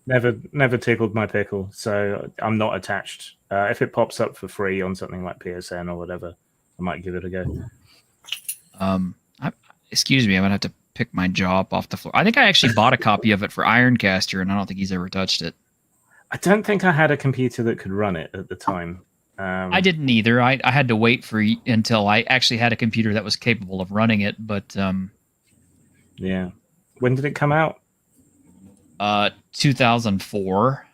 Never tickled my pickle, so I'm not attached. If it pops up for free on something like PSN or whatever, I might give it a go. Excuse me, I'm going to have to pick my jaw up off the floor. I think I actually bought a copy of it for Ironcaster, and I don't think he's ever touched it. I don't think I had a computer that could run it at the time. I didn't either. I had to wait until I actually had a computer that was capable of running it, but... yeah. When did it come out? 2004.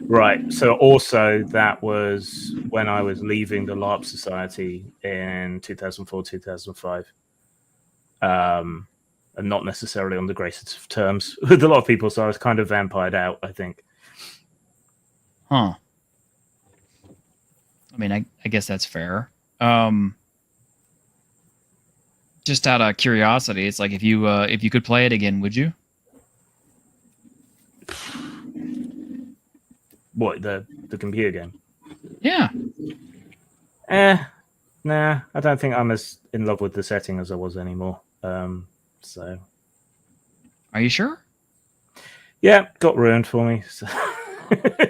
Right. So also that was when I was leaving the LARP Society in 2004, 2005. And not necessarily on the greatest of terms with a lot of people, so I was kind of vampired out, I think. Huh. I mean, I guess that's fair. Just out of curiosity, it's like if you could play it again, would you? What, the computer game? Yeah. Nah, I don't think I'm as in love with the setting as I was anymore. So. Are you sure? Yeah, got ruined for me. So.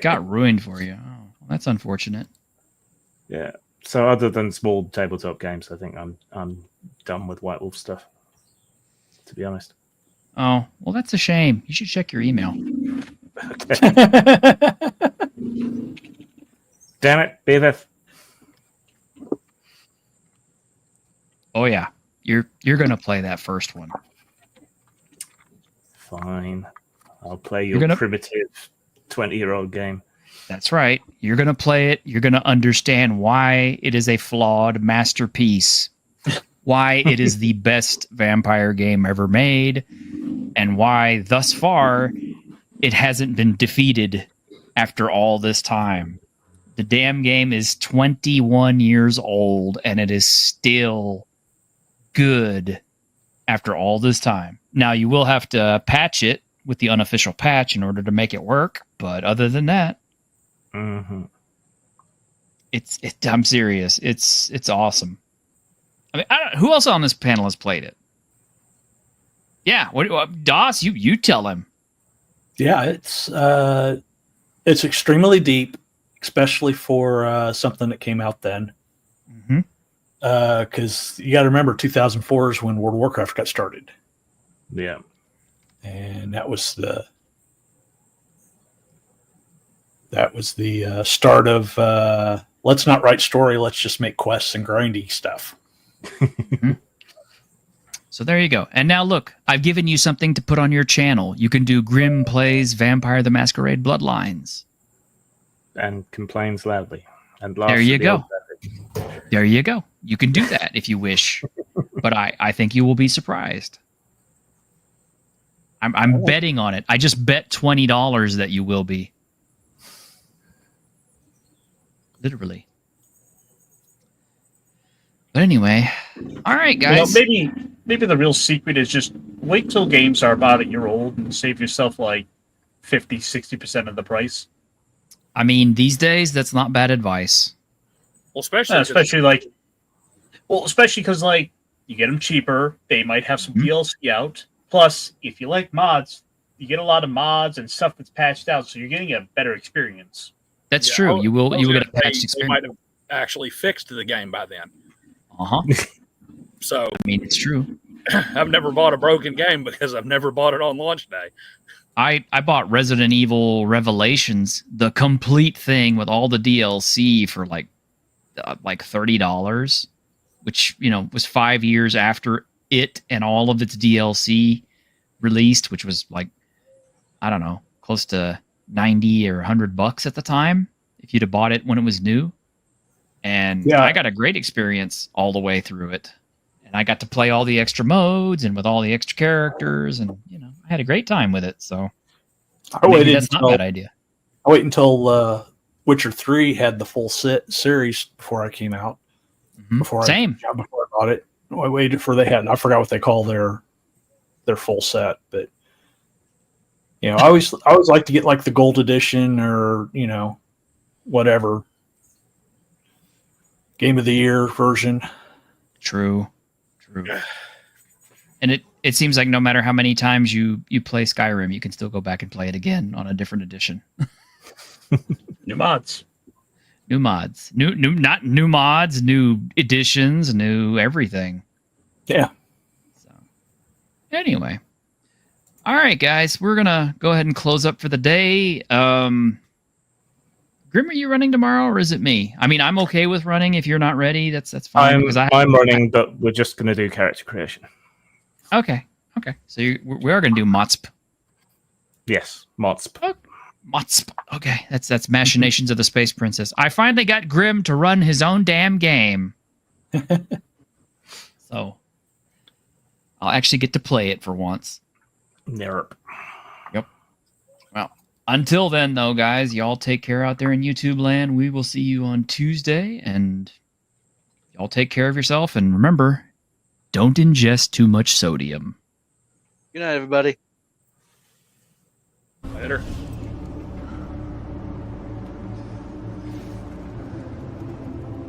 Got ruined for you. Oh, well, that's unfortunate. Yeah. So other than small tabletop games, I think I'm done with White Wolf stuff. To be honest. Oh, well, that's a shame. You should check your email. Okay. Damn it, Beavis. Oh yeah, you're gonna play that first one. Fine, I'll play your primitive 20-year-old game. That's right. You're gonna play it. You're gonna understand why it is a flawed masterpiece, why it is the best vampire game ever made, and why thus far it hasn't been defeated after all this time. The damn game is 21 years old, and it is still good after all this time. Now, you will have to patch it with the unofficial patch in order to make it work, but other than that, I'm serious. It's awesome. I mean, who else on this panel has played it? Yeah, Doss, you tell him. Yeah, it's extremely deep, especially for something that came out then. Because you got to remember, 2004 is when World of Warcraft got started. Yeah, and that was the start of let's not write story, let's just make quests and grindy stuff. So there you go. And now look, I've given you something to put on your channel. You can do Grim Plays Vampire the Masquerade Bloodlines. And complains loudly. And there you go. There you go. You can do that if you wish. But I think you will be surprised. I'm betting on it. I just bet $20 that you will be. Literally. But anyway, all right, guys. Maybe the real secret is just wait till games are about a year old and save yourself like 50-60% of the price. I mean, these days that's not bad advice. Well, especially because like you get them cheaper. They might have some DLC out. Plus, if you like mods, you get a lot of mods and stuff that's patched out, so you're getting a better experience. That's true. You will get a patched experience. They might have actually fixed the game by then. So I mean, it's true. I've never bought a broken game because I've never bought it on launch day. I bought Resident Evil Revelations, the complete thing with all the DLC for like like $30, which, you know, was 5 years after it and all of its DLC released, which was like, I don't know, close to 90 or $100 at the time if you'd have bought it when it was new. And I got a great experience all the way through it. And I got to play all the extra modes and with all the extra characters, and you know, I had a great time with it. So maybe that's not a bad idea. I waited until Witcher 3 had the full series before I came out. Before I bought it, I waited for I forgot what they call their full set, but you know, I always like to get like the gold edition or, you know, whatever game of the year version. True. And it seems like no matter how many times you play Skyrim, you can still go back and play it again on a different edition. New mods, not new mods, new editions, new everything. Yeah. So anyway, all right, guys, we're gonna go ahead and close up for the day. Grim, are you running tomorrow, or is it me? I mean, I'm okay with running. If you're not ready, that's fine. I'm running, but we're just going to do character creation. Okay. So we are going to do Motsp. Yes, Motsp. Oh, Motsp. Okay, that's Machinations of the Space Princess. I finally got Grim to run his own damn game. So I'll actually get to play it for once. Yep. Well, until then, though, guys, y'all take care out there in YouTube land. We will see you on Tuesday, and y'all take care of yourself. And remember, don't ingest too much sodium. Good night, everybody. Later.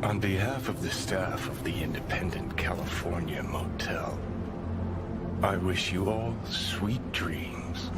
On behalf of the staff of the Independent California Motel, I wish you all sweet dreams.